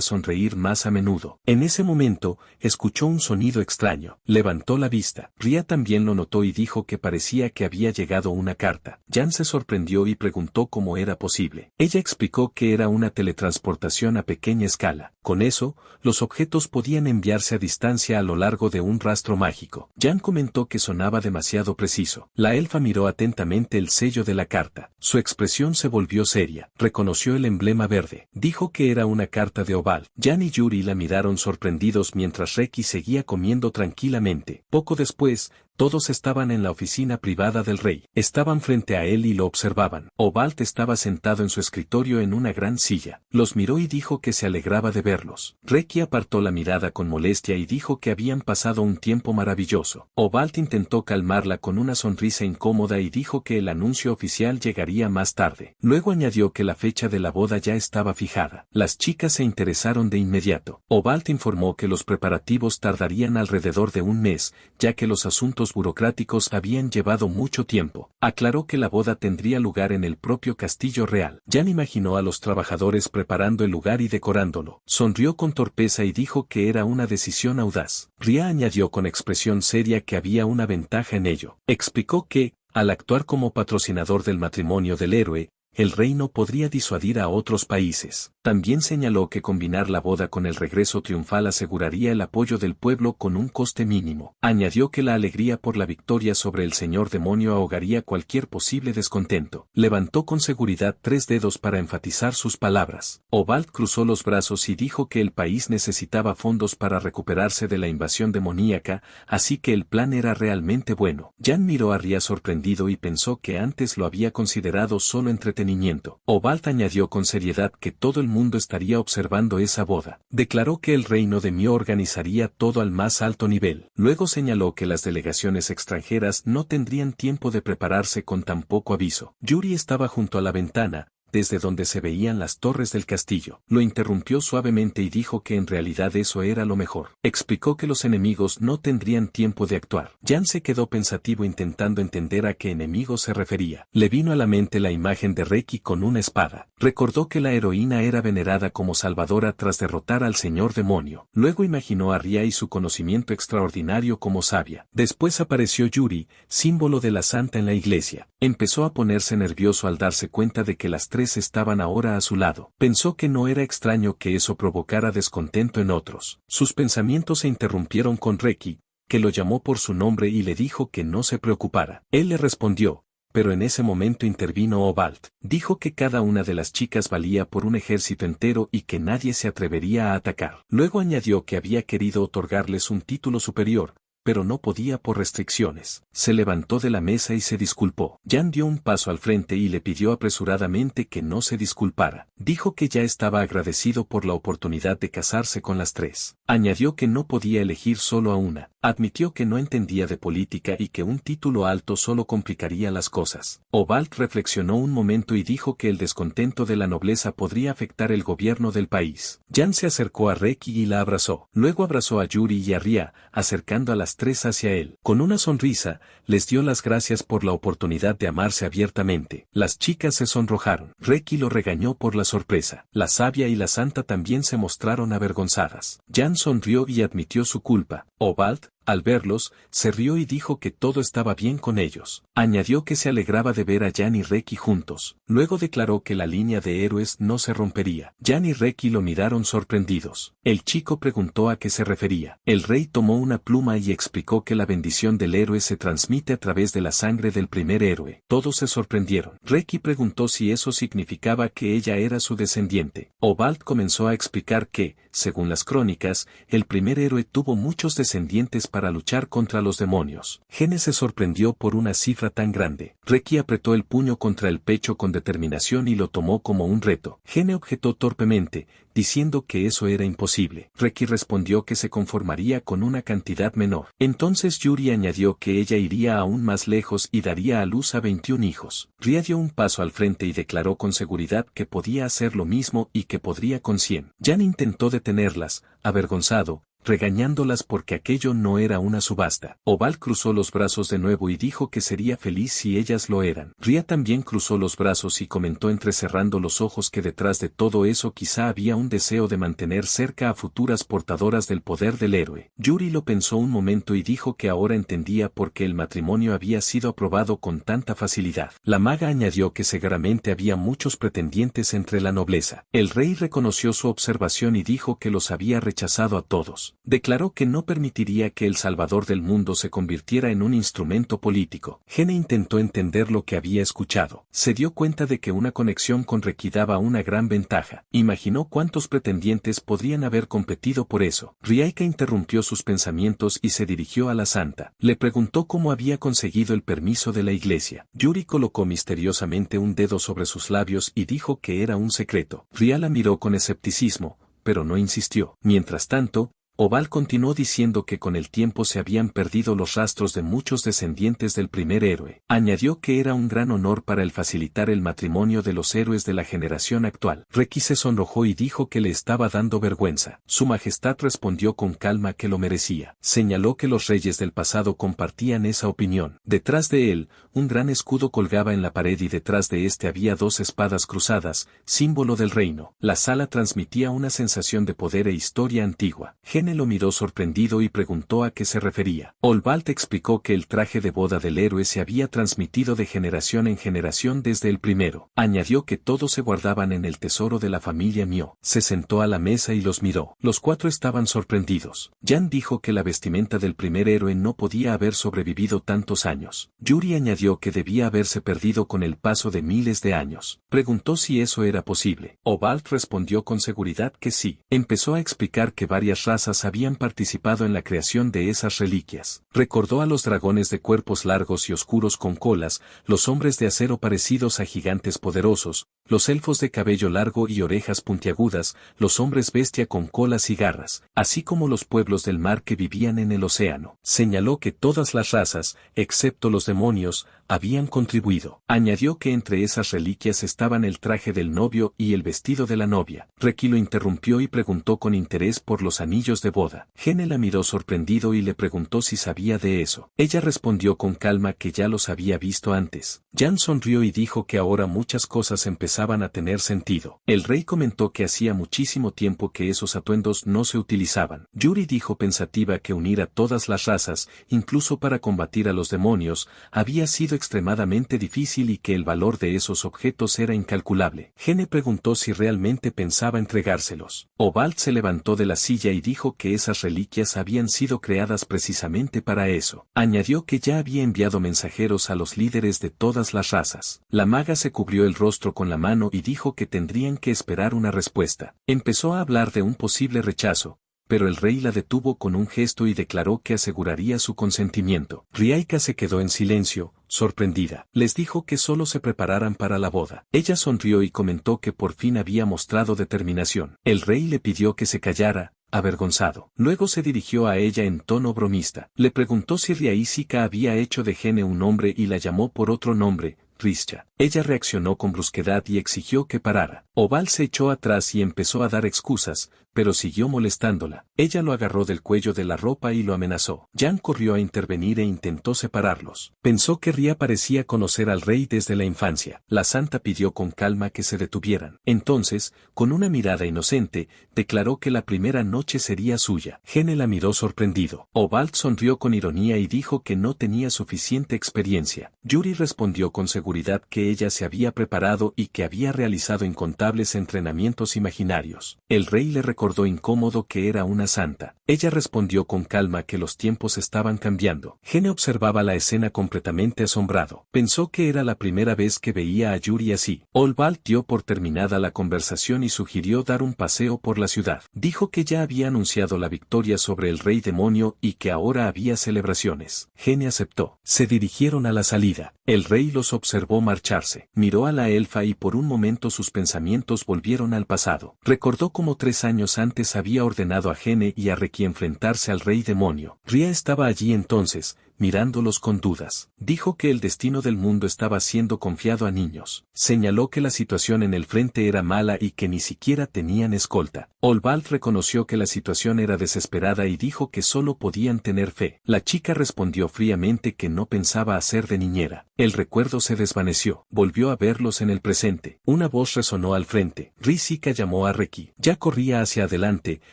sonreír más a menudo. En ese momento, escuchó un sonido extraño. Levantó la vista. Ria también lo notó y dijo que parecía que había llegado una carta. Jan se sorprendió y preguntó cómo era posible. Ella explicó que era una teletransportación a pequeña escala. Con eso, los objetos podían enviarse a distancia a lo largo de un rastro mágico. Jan comentó que sonaba demasiado preciso. La elfa miró atentamente el sello de la carta. Su expresión se volvió seria. Reconoció el emblema verde. Dijo que era una carta de Oval. Jan y Yuri la miraron sorprendidos mientras Reki seguía comiendo tranquilamente. Poco después, todos estaban en la oficina privada del rey. Estaban frente a él y lo observaban. Obalt estaba sentado en su escritorio en una gran silla. Los miró y dijo que se alegraba de verlos. Reki apartó la mirada con molestia y dijo que habían pasado un tiempo maravilloso. Obalt intentó calmarla con una sonrisa incómoda y dijo que el anuncio oficial llegaría más tarde. Luego añadió que la fecha de la boda ya estaba fijada. Las chicas se interesaron de inmediato. Obalt informó que los preparativos tardarían alrededor de un mes, ya que los asuntos burocráticos habían llevado mucho tiempo. Aclaró que la boda tendría lugar en el propio castillo real. Jan imaginó a los trabajadores preparando el lugar y decorándolo. Sonrió con torpeza y dijo que era una decisión audaz. Ria añadió con expresión seria que había una ventaja en ello. Explicó que, al actuar como patrocinador del matrimonio del héroe, el reino podría disuadir a otros países. También señaló que combinar la boda con el regreso triunfal aseguraría el apoyo del pueblo con un coste mínimo. Añadió que la alegría por la victoria sobre el señor demonio ahogaría cualquier posible descontento. Levantó con seguridad 3 dedos para enfatizar sus palabras. Obalt cruzó los brazos y dijo que el país necesitaba fondos para recuperarse de la invasión demoníaca, así que el plan era realmente bueno. Jan miró a Ria sorprendido y pensó que antes lo había considerado solo entretenimiento. Obalt añadió con seriedad que todo el mundo estaría observando esa boda. Declaró que el reino de Mio organizaría todo al más alto nivel. Luego señaló que las delegaciones extranjeras no tendrían tiempo de prepararse con tan poco aviso. Yuri estaba junto a la ventana, desde donde se veían las torres del castillo. Lo interrumpió suavemente y dijo que en realidad eso era lo mejor. Explicó que los enemigos no tendrían tiempo de actuar. Jan se quedó pensativo intentando entender a qué enemigo se refería. Le vino a la mente la imagen de Reki con una espada. Recordó que la heroína era venerada como salvadora tras derrotar al señor demonio. Luego imaginó a Ria y su conocimiento extraordinario como sabia. Después apareció Yuri, símbolo de la santa en la iglesia. Empezó a ponerse nervioso al darse cuenta de que las tres estaban ahora a su lado. Pensó que no era extraño que eso provocara descontento en otros. Sus pensamientos se interrumpieron con Reki, que lo llamó por su nombre y le dijo que no se preocupara. Él le respondió, pero en ese momento intervino Obald. Dijo que cada una de las chicas valía por un ejército entero y que nadie se atrevería a atacar. Luego añadió que había querido otorgarles un título superior, pero no podía por restricciones. Se levantó de la mesa y se disculpó. Jan dio un paso al frente y le pidió apresuradamente que no se disculpara. Dijo que ya estaba agradecido por la oportunidad de casarse con las tres. Añadió que no podía elegir solo a una. Admitió que no entendía de política y que un título alto solo complicaría las cosas. Obald reflexionó un momento y dijo que el descontento de la nobleza podría afectar el gobierno del país. Jan se acercó a Reki y la abrazó. Luego abrazó a Yuri y a Ria, acercando a las tres hacia él. Con una sonrisa, les dio las gracias por la oportunidad de amarse abiertamente. Las chicas se sonrojaron. Reki lo regañó por la sorpresa. La sabia y la santa también se mostraron avergonzadas. Jan sonrió y admitió su culpa. Obald, al verlos, se rió y dijo que todo estaba bien con ellos. Añadió que se alegraba de ver a Jan y Reki juntos. Luego declaró que la línea de héroes no se rompería. Jan y Reki lo miraron sorprendidos. El chico preguntó a qué se refería. El rey tomó una pluma y explicó que la bendición del héroe se transmite a través de la sangre del primer héroe. Todos se sorprendieron. Reki preguntó si eso significaba que ella era su descendiente. Obald comenzó a explicar que, según las crónicas, el primer héroe tuvo muchos descendientes para luchar contra los demonios. Gene se sorprendió por una cifra tan grande. Reki apretó el puño contra el pecho con determinación y lo tomó como un reto. Gene objetó torpemente, diciendo que eso era imposible. Reki respondió que se conformaría con una cantidad menor. Entonces Yuri añadió que ella iría aún más lejos y daría a luz a 21 hijos. Ria dio un paso al frente y declaró con seguridad que podía hacer lo mismo y que podría con 100. Jan intentó detenerlas, avergonzado, regañándolas porque aquello no era una subasta. Obald cruzó los brazos de nuevo y dijo que sería feliz si ellas lo eran. Ria también cruzó los brazos y comentó entrecerrando los ojos que detrás de todo eso quizá había un deseo de mantener cerca a futuras portadoras del poder del héroe. Yuri lo pensó un momento y dijo que ahora entendía por qué el matrimonio había sido aprobado con tanta facilidad. La maga añadió que seguramente había muchos pretendientes entre la nobleza. El rey reconoció su observación y dijo que los había rechazado a todos. Declaró que no permitiría que el Salvador del mundo se convirtiera en un instrumento político. Gene intentó entender lo que había escuchado. Se dio cuenta de que una conexión con Reki daba una gran ventaja. Imaginó cuántos pretendientes podrían haber competido por eso. Riaika interrumpió sus pensamientos y se dirigió a la santa. Le preguntó cómo había conseguido el permiso de la iglesia. Yuri colocó misteriosamente un dedo sobre sus labios y dijo que era un secreto. Ria la miró con escepticismo, pero no insistió. Mientras tanto, Obald continuó diciendo que con el tiempo se habían perdido los rastros de muchos descendientes del primer héroe. Añadió que era un gran honor para él facilitar el matrimonio de los héroes de la generación actual. Reki se sonrojó y dijo que le estaba dando vergüenza. Su majestad respondió con calma que lo merecía. Señaló que los reyes del pasado compartían esa opinión. Detrás de él, un gran escudo colgaba en la pared y detrás de este había dos espadas cruzadas, símbolo del reino. La sala transmitía una sensación de poder e historia antigua. Gene lo miró sorprendido y preguntó a qué se refería. Obald explicó que el traje de boda del héroe se había transmitido de generación en generación desde el primero. Añadió que todos se guardaban en el tesoro de la familia Mio. Se sentó a la mesa y los miró. Los cuatro estaban sorprendidos. Jan dijo que la vestimenta del primer héroe no podía haber sobrevivido tantos años. Yuri añadió que debía haberse perdido con el paso de miles de años. Preguntó si eso era posible. Obald respondió con seguridad que sí. Empezó a explicar que varias razas habían participado en la creación de esas reliquias. Recordó a los dragones de cuerpos largos y oscuros con colas, los hombres de acero parecidos a gigantes poderosos, los elfos de cabello largo y orejas puntiagudas, los hombres bestia con colas y garras, así como los pueblos del mar que vivían en el océano. Señaló que todas las razas, excepto los demonios, habían contribuido. Añadió que entre esas reliquias estaban el traje del novio y el vestido de la novia. Reki lo interrumpió y preguntó con interés por los anillos de boda. Gene la miró sorprendido y le preguntó si sabía de eso. Ella respondió con calma que ya los había visto antes. Jan sonrió y dijo que ahora muchas cosas empezaban empezaban a tener sentido. El rey comentó que hacía muchísimo tiempo que esos atuendos no se utilizaban. Yuri dijo pensativa que unir a todas las razas, incluso para combatir a los demonios, había sido extremadamente difícil y que el valor de esos objetos era incalculable. Gene preguntó si realmente pensaba entregárselos. Obald se levantó de la silla y dijo que esas reliquias habían sido creadas precisamente para eso. Añadió que ya había enviado mensajeros a los líderes de todas las razas. La maga se cubrió el rostro con la mano y dijo que tendrían que esperar una respuesta. Empezó a hablar de un posible rechazo, pero el rey la detuvo con un gesto y declaró que aseguraría su consentimiento. Riaika se quedó en silencio, sorprendida. Les dijo que solo se prepararan para la boda. Ella sonrió y comentó que por fin había mostrado determinación. El rey le pidió que se callara, avergonzado. Luego se dirigió a ella en tono bromista. Le preguntó si Riaika había hecho de Gene un nombre y la llamó por otro nombre, Rischa. Ella reaccionó con brusquedad y exigió que parara. Obald se echó atrás y empezó a dar excusas, pero siguió molestándola. Ella lo agarró del cuello de la ropa y lo amenazó. Jan corrió a intervenir e intentó separarlos. Pensó que Ria parecía conocer al rey desde la infancia. La santa pidió con calma que se detuvieran. Entonces, con una mirada inocente, declaró que la primera noche sería suya. Gene la miró sorprendido. Obald sonrió con ironía y dijo que no tenía suficiente experiencia. Yuri respondió con seguridad que ella se había preparado y que había realizado incontables entrenamientos imaginarios. El rey le recordó incómodo que era una santa. Ella respondió con calma que los tiempos estaban cambiando. Gene observaba la escena completamente asombrado. Pensó que era la primera vez que veía a Yuri así. Obald dio por terminada la conversación y sugirió dar un paseo por la ciudad. Dijo que ya había anunciado la victoria sobre el rey demonio y que ahora había celebraciones. Gene aceptó. Se dirigieron a la salida. El rey los observó marcharse. Miró a la elfa y por un momento sus pensamientos volvieron al pasado. Recordó cómo 3 años antes había ordenado a Gene y a Reki enfrentarse al rey demonio. Ria estaba allí entonces, mirándolos con dudas. Dijo que el destino del mundo estaba siendo confiado a niños. Señaló que la situación en el frente era mala y que ni siquiera tenían escolta. Obald reconoció que la situación era desesperada y dijo que solo podían tener fe. La chica respondió fríamente que no pensaba hacer de niñera. El recuerdo se desvaneció. Volvió a verlos en el presente. Una voz resonó al frente. Risika llamó a Reki. Ya corría hacia adelante,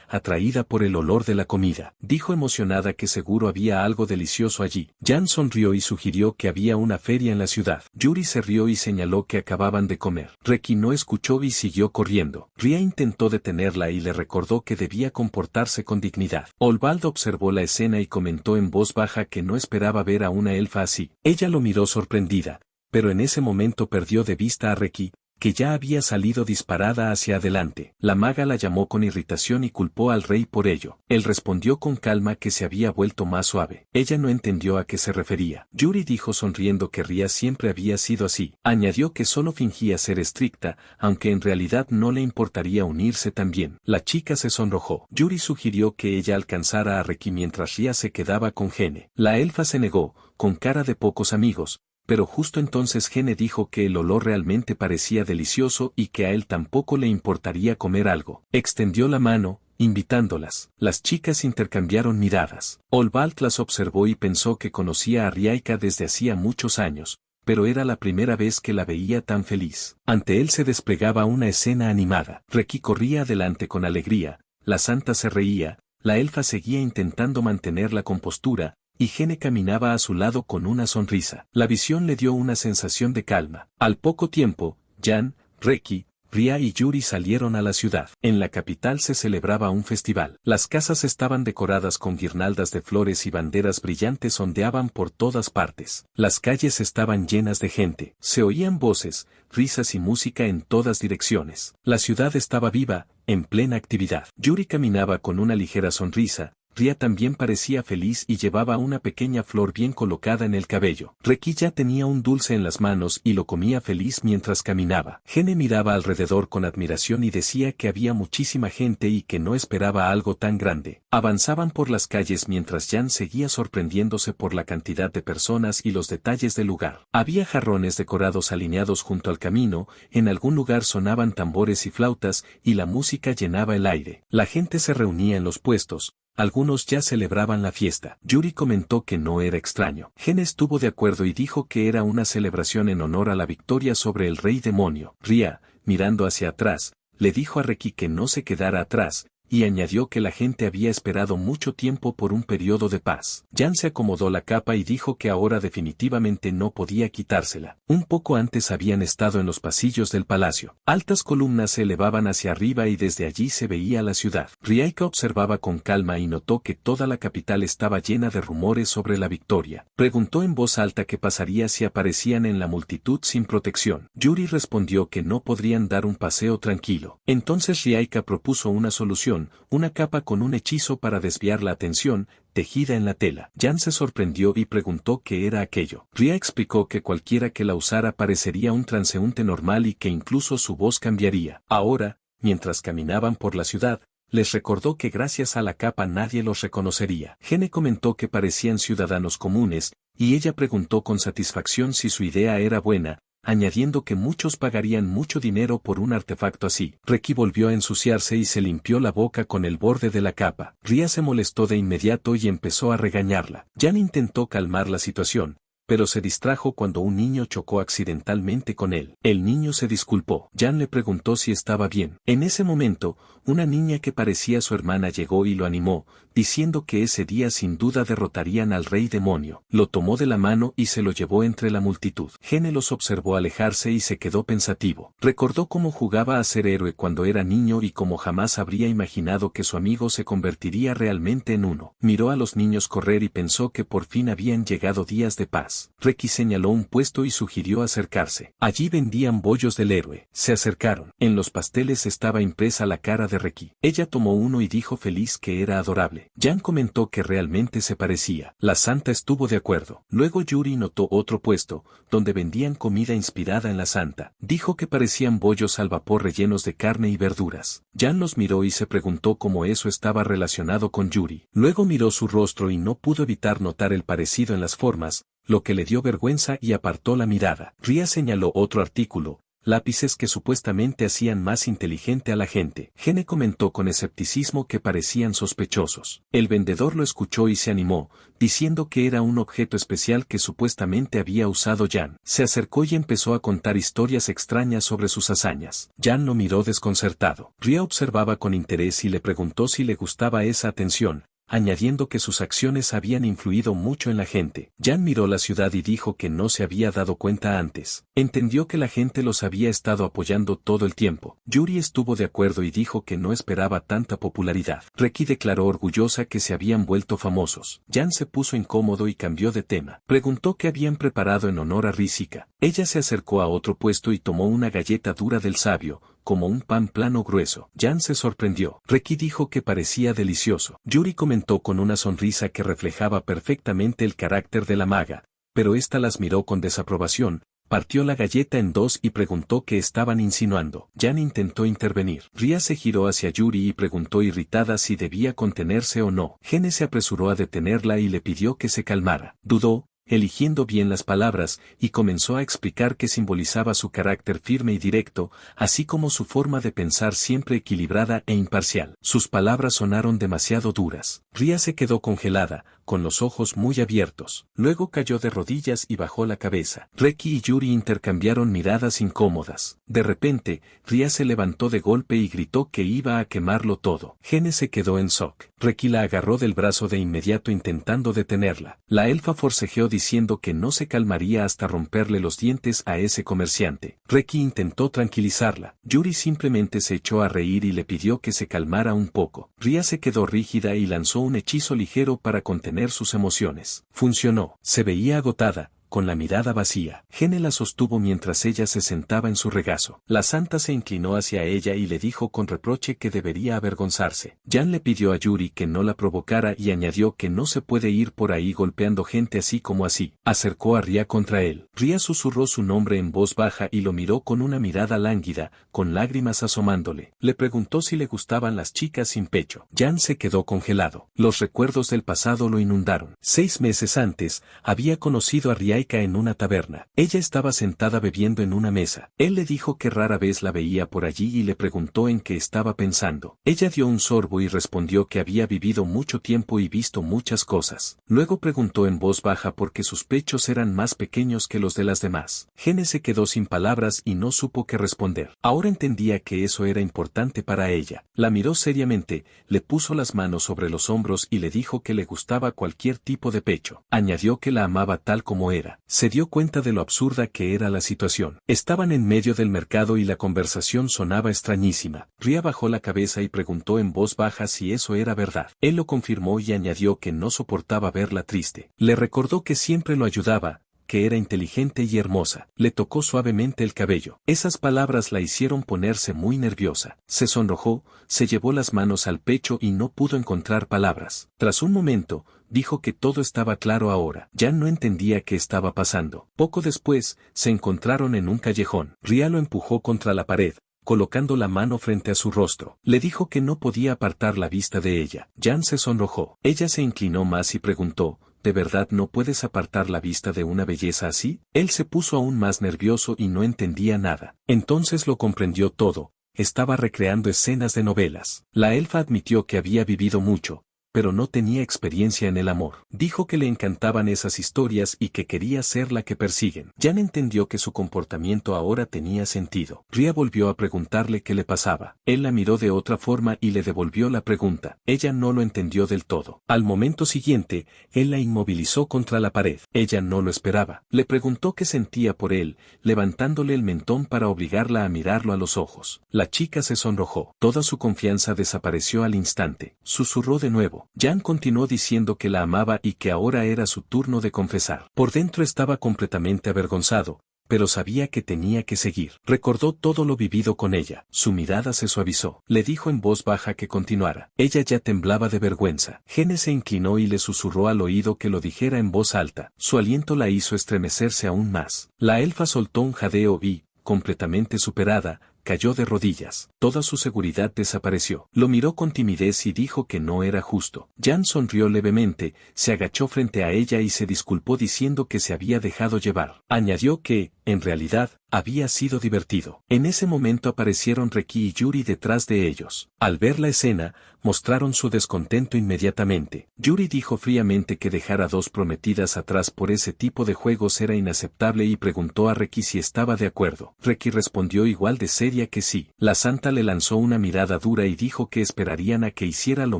atraída por el olor de la comida. Dijo emocionada que seguro había algo delicioso allí. Jan sonrió y sugirió que había una feria en la ciudad. Yuri se rió y señaló que acababan de comer. Reki no escuchó y siguió corriendo. Ria intentó detenerla y le recordó que debía comportarse con dignidad. Obald observó la escena y comentó en voz baja que no esperaba ver a una elfa así. Ella lo miró sorprendida, pero en ese momento perdió de vista a Reki, que ya había salido disparada hacia adelante. La maga la llamó con irritación y culpó al rey por ello. Él respondió con calma que se había vuelto más suave. Ella no entendió a qué se refería. Yuri dijo sonriendo que Ria siempre había sido así. Añadió que solo fingía ser estricta, aunque en realidad no le importaría unirse también. La chica se sonrojó. Yuri sugirió que ella alcanzara a Reki mientras Ria se quedaba con Gene. La elfa se negó, con cara de pocos amigos, pero justo entonces Gene dijo que el olor realmente parecía delicioso y que a él tampoco le importaría comer algo. Extendió la mano, invitándolas. Las chicas intercambiaron miradas. Obald las observó y pensó que conocía a Riaika desde hacía muchos años, pero era la primera vez que la veía tan feliz. Ante él se desplegaba una escena animada. Reki corría adelante con alegría, la santa se reía, la elfa seguía intentando mantener la compostura, y Gene caminaba a su lado con una sonrisa. La visión le dio una sensación de calma. Al poco tiempo, Jan, Reki, Ria y Yuri salieron a la ciudad. En la capital se celebraba un festival. Las casas estaban decoradas con guirnaldas de flores y banderas brillantes ondeaban por todas partes. Las calles estaban llenas de gente. Se oían voces, risas y música en todas direcciones. La ciudad estaba viva, en plena actividad. Yuri caminaba con una ligera sonrisa. Ria también parecía feliz y llevaba una pequeña flor bien colocada en el cabello. Reki ya tenía un dulce en las manos y lo comía feliz mientras caminaba. Gene miraba alrededor con admiración y decía que había muchísima gente y que no esperaba algo tan grande. Avanzaban por las calles mientras Jan seguía sorprendiéndose por la cantidad de personas y los detalles del lugar. Había jarrones decorados alineados junto al camino, en algún lugar sonaban tambores y flautas y la música llenaba el aire. La gente se reunía en los puestos. Algunos ya celebraban la fiesta. Yuri comentó que no era extraño. Gene estuvo de acuerdo y dijo que era una celebración en honor a la victoria sobre el rey demonio. Ria, mirando hacia atrás, le dijo a Reki que no se quedara atrás, y añadió que la gente había esperado mucho tiempo por un periodo de paz. Jan se acomodó la capa y dijo que ahora definitivamente no podía quitársela. Un poco antes habían estado en los pasillos del palacio. Altas columnas se elevaban hacia arriba y desde allí se veía la ciudad. Riaika observaba con calma y notó que toda la capital estaba llena de rumores sobre la victoria. Preguntó en voz alta qué pasaría si aparecían en la multitud sin protección. Yuri respondió que no podrían dar un paseo tranquilo. Entonces Riaika propuso una solución, una capa con un hechizo para desviar la atención, tejida en la tela. Jan se sorprendió y preguntó qué era aquello. Ria explicó que cualquiera que la usara parecería un transeúnte normal y que incluso su voz cambiaría. Ahora, mientras caminaban por la ciudad, les recordó que gracias a la capa nadie los reconocería. Gene comentó que parecían ciudadanos comunes, y ella preguntó con satisfacción si su idea era buena, añadiendo que muchos pagarían mucho dinero por un artefacto así. Reki volvió a ensuciarse y se limpió la boca con el borde de la capa. Ria se molestó de inmediato y empezó a regañarla. Jan intentó calmar la situación, pero se distrajo cuando un niño chocó accidentalmente con él. El niño se disculpó. Jan le preguntó si estaba bien. En ese momento, una niña que parecía su hermana llegó y lo animó, diciendo que ese día sin duda derrotarían al rey demonio. Lo tomó de la mano y se lo llevó entre la multitud. Gene los observó alejarse y se quedó pensativo. Recordó cómo jugaba a ser héroe cuando era niño y cómo jamás habría imaginado que su amigo se convertiría realmente en uno. Miró a los niños correr y pensó que por fin habían llegado días de paz. Reki señaló un puesto y sugirió acercarse. Allí vendían bollos del héroe. Se acercaron. En los pasteles estaba impresa la cara de Reki. Ella tomó uno y dijo feliz que era adorable. Jan comentó que realmente se parecía. La santa estuvo de acuerdo. Luego Yuri notó otro puesto, donde vendían comida inspirada en la santa. Dijo que parecían bollos al vapor rellenos de carne y verduras. Jan los miró y se preguntó cómo eso estaba relacionado con Yuri. Luego miró su rostro y no pudo evitar notar el parecido en las formas, lo que le dio vergüenza y apartó la mirada. Ria señaló otro artículo, lápices que supuestamente hacían más inteligente a la gente. Gene comentó con escepticismo que parecían sospechosos. El vendedor lo escuchó y se animó, diciendo que era un objeto especial que supuestamente había usado Jan. Se acercó y empezó a contar historias extrañas sobre sus hazañas. Jan lo miró desconcertado. Ria observaba con interés y le preguntó si le gustaba esa atención, añadiendo que sus acciones habían influido mucho en la gente. Jan miró la ciudad y dijo que no se había dado cuenta antes. Entendió que la gente los había estado apoyando todo el tiempo. Yuri estuvo de acuerdo y dijo que no esperaba tanta popularidad. Reki declaró orgullosa que se habían vuelto famosos. Jan se puso incómodo y cambió de tema. Preguntó qué habían preparado en honor a Rizika. Ella se acercó a otro puesto y tomó una galleta dura del sabio, como un pan plano grueso. Jan se sorprendió. Reki dijo que parecía delicioso. Yuri comentó con una sonrisa que reflejaba perfectamente el carácter de la maga, pero ésta las miró con desaprobación, partió la galleta en dos y preguntó qué estaban insinuando. Jan intentó intervenir. Ria se giró hacia Yuri y preguntó irritada si debía contenerse o no. Gene se apresuró a detenerla y le pidió que se calmara. Dudó, eligiendo bien las palabras, y comenzó a explicar que simbolizaba su carácter firme y directo, así como su forma de pensar siempre equilibrada e imparcial. Sus palabras sonaron demasiado duras. Ria se quedó congelada, con los ojos muy abiertos. Luego cayó de rodillas y bajó la cabeza. Reki y Yuri intercambiaron miradas incómodas. De repente, Ria se levantó de golpe y gritó que iba a quemarlo todo. Gene se quedó en shock. Reki la agarró del brazo de inmediato intentando detenerla. La elfa forcejeó diciendo que no se calmaría hasta romperle los dientes a ese comerciante. Reki intentó tranquilizarla. Yuri simplemente se echó a reír y le pidió que se calmara un poco. Ria se quedó rígida y lanzó un hechizo ligero para contener sus emociones. Funcionó. Se veía agotada, con la mirada vacía. Gene la sostuvo mientras ella se sentaba en su regazo. La santa se inclinó hacia ella y le dijo con reproche que debería avergonzarse. Jan le pidió a Yuri que no la provocara y añadió que no se puede ir por ahí golpeando gente así como así. Acercó a Ria contra él. Ria susurró su nombre en voz baja y lo miró con una mirada lánguida, con lágrimas asomándole. Le preguntó si le gustaban las chicas sin pecho. Jan se quedó congelado. Los recuerdos del pasado lo inundaron. 6 meses antes, había conocido a Ria Riaika en una taberna. Ella estaba sentada bebiendo en una mesa. Él le dijo que rara vez la veía por allí y le preguntó en qué estaba pensando. Ella dio un sorbo y respondió que había vivido mucho tiempo y visto muchas cosas. Luego preguntó en voz baja por qué sus pechos eran más pequeños que los de las demás. Gene se quedó sin palabras y no supo qué responder. Ahora entendía que eso era importante para ella. La miró seriamente, le puso las manos sobre los hombros y le dijo que le gustaba cualquier tipo de pecho. Añadió que la amaba tal como era. Se dio cuenta de lo absurda que era la situación. Estaban en medio del mercado y la conversación sonaba extrañísima. Ria bajó la cabeza y preguntó en voz baja si eso era verdad. Él lo confirmó y añadió que no soportaba verla triste. Le recordó que siempre lo ayudaba, que era inteligente y hermosa. Le tocó suavemente el cabello. Esas palabras la hicieron ponerse muy nerviosa. Se sonrojó, se llevó las manos al pecho y no pudo encontrar palabras. Tras un momento, dijo que todo estaba claro ahora. Jan no entendía qué estaba pasando. Poco después, se encontraron en un callejón. Ria lo empujó contra la pared, colocando la mano frente a su rostro. Le dijo que no podía apartar la vista de ella. Jan se sonrojó. Ella se inclinó más y preguntó, ¿de verdad no puedes apartar la vista de una belleza así? Él se puso aún más nervioso y no entendía nada. Entonces lo comprendió todo. Estaba recreando escenas de novelas. La elfa admitió que había vivido mucho, pero no tenía experiencia en el amor. Dijo que le encantaban esas historias y que quería ser la que persiguen. Jan entendió que su comportamiento ahora tenía sentido. Ria volvió a preguntarle qué le pasaba. Él la miró de otra forma y le devolvió la pregunta. Ella no lo entendió del todo. Al momento siguiente, él la inmovilizó contra la pared. Ella no lo esperaba. Le preguntó qué sentía por él, levantándole el mentón para obligarla a mirarlo a los ojos. La chica se sonrojó. Toda su confianza desapareció al instante. Susurró de nuevo. Jan continuó diciendo que la amaba y que ahora era su turno de confesar. Por dentro estaba completamente avergonzado, pero sabía que tenía que seguir. Recordó todo lo vivido con ella. Su mirada se suavizó. Le dijo en voz baja que continuara. Ella ya temblaba de vergüenza. Gene se inclinó y le susurró al oído que lo dijera en voz alta. Su aliento la hizo estremecerse aún más. La elfa soltó un jadeo y, completamente superada, cayó de rodillas. Toda su seguridad desapareció. Lo miró con timidez y dijo que no era justo. Jan sonrió levemente, se agachó frente a ella y se disculpó diciendo que se había dejado llevar. Añadió que, en realidad, había sido divertido. En ese momento aparecieron Reki y Yuri detrás de ellos. Al ver la escena, mostraron su descontento inmediatamente. Yuri dijo fríamente que dejar a dos prometidas atrás por ese tipo de juegos era inaceptable y preguntó a Reki si estaba de acuerdo. Reki respondió igual de seria que sí. La santa le lanzó una mirada dura y dijo que esperarían a que hiciera lo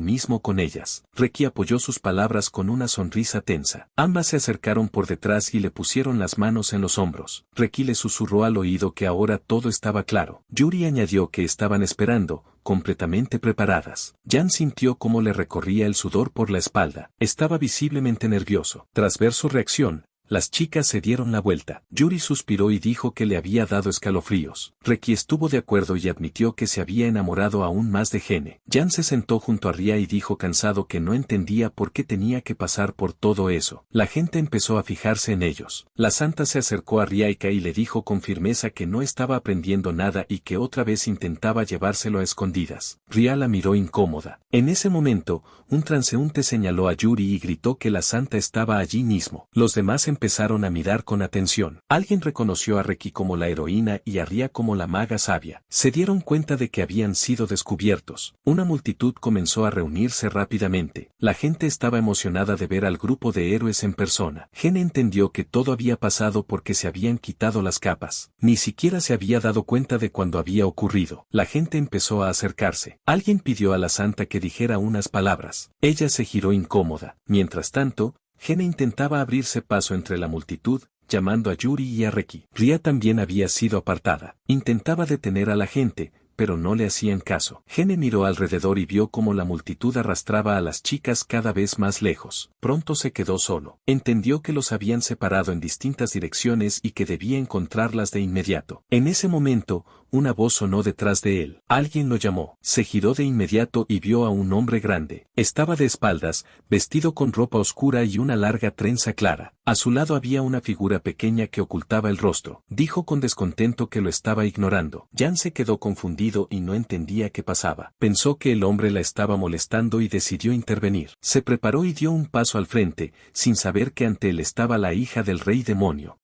mismo con ellas. Reki apoyó sus palabras con una sonrisa tensa. Ambas se acercaron por detrás y le pusieron las manos en los hombros. Reki le susurró al oído que ahora todo estaba claro. Yuri añadió que estaban esperando, completamente preparadas. Jan sintió cómo le recorría el sudor por la espalda. Estaba visiblemente nervioso. Tras ver su reacción, las chicas se dieron la vuelta. Yuri suspiró y dijo que le había dado escalofríos. Reki estuvo de acuerdo y admitió que se había enamorado aún más de Gene. Jan se sentó junto a Ria y dijo cansado que no entendía por qué tenía que pasar por todo eso. La gente empezó a fijarse en ellos. La santa se acercó a Riaika y le dijo con firmeza que no estaba aprendiendo nada y que otra vez intentaba llevárselo a escondidas. Ria la miró incómoda. En ese momento, un transeúnte señaló a Yuri y gritó que la santa estaba allí mismo. Los demás empezaron a mirar con atención. Alguien reconoció a Reki como la heroína y a Ria como la maga sabia. Se dieron cuenta de que habían sido descubiertos. Una multitud comenzó a reunirse rápidamente. La gente estaba emocionada de ver al grupo de héroes en persona. Gene entendió que todo había pasado porque se habían quitado las capas. Ni siquiera se había dado cuenta de cuando había ocurrido. La gente empezó a acercarse. Alguien pidió a la santa que dijera unas palabras. Ella se giró incómoda. Mientras tanto, Gene intentaba abrirse paso entre la multitud, llamando a Yuri y a Reki. Ria también había sido apartada. Intentaba detener a la gente, pero no le hacían caso. Gene miró alrededor y vio cómo la multitud arrastraba a las chicas cada vez más lejos. Pronto se quedó solo. Entendió que los habían separado en distintas direcciones y que debía encontrarlas de inmediato. En ese momento, una voz sonó detrás de él. Alguien lo llamó. Se giró de inmediato y vio a un hombre grande. Estaba de espaldas, vestido con ropa oscura y una larga trenza clara. A su lado había una figura pequeña que ocultaba el rostro. Dijo con descontento que lo estaba ignorando. Jan se quedó confundido y no entendía qué pasaba. Pensó que el hombre la estaba molestando y decidió intervenir. Se preparó y dio un paso al frente, sin saber que ante él estaba la hija del rey demonio.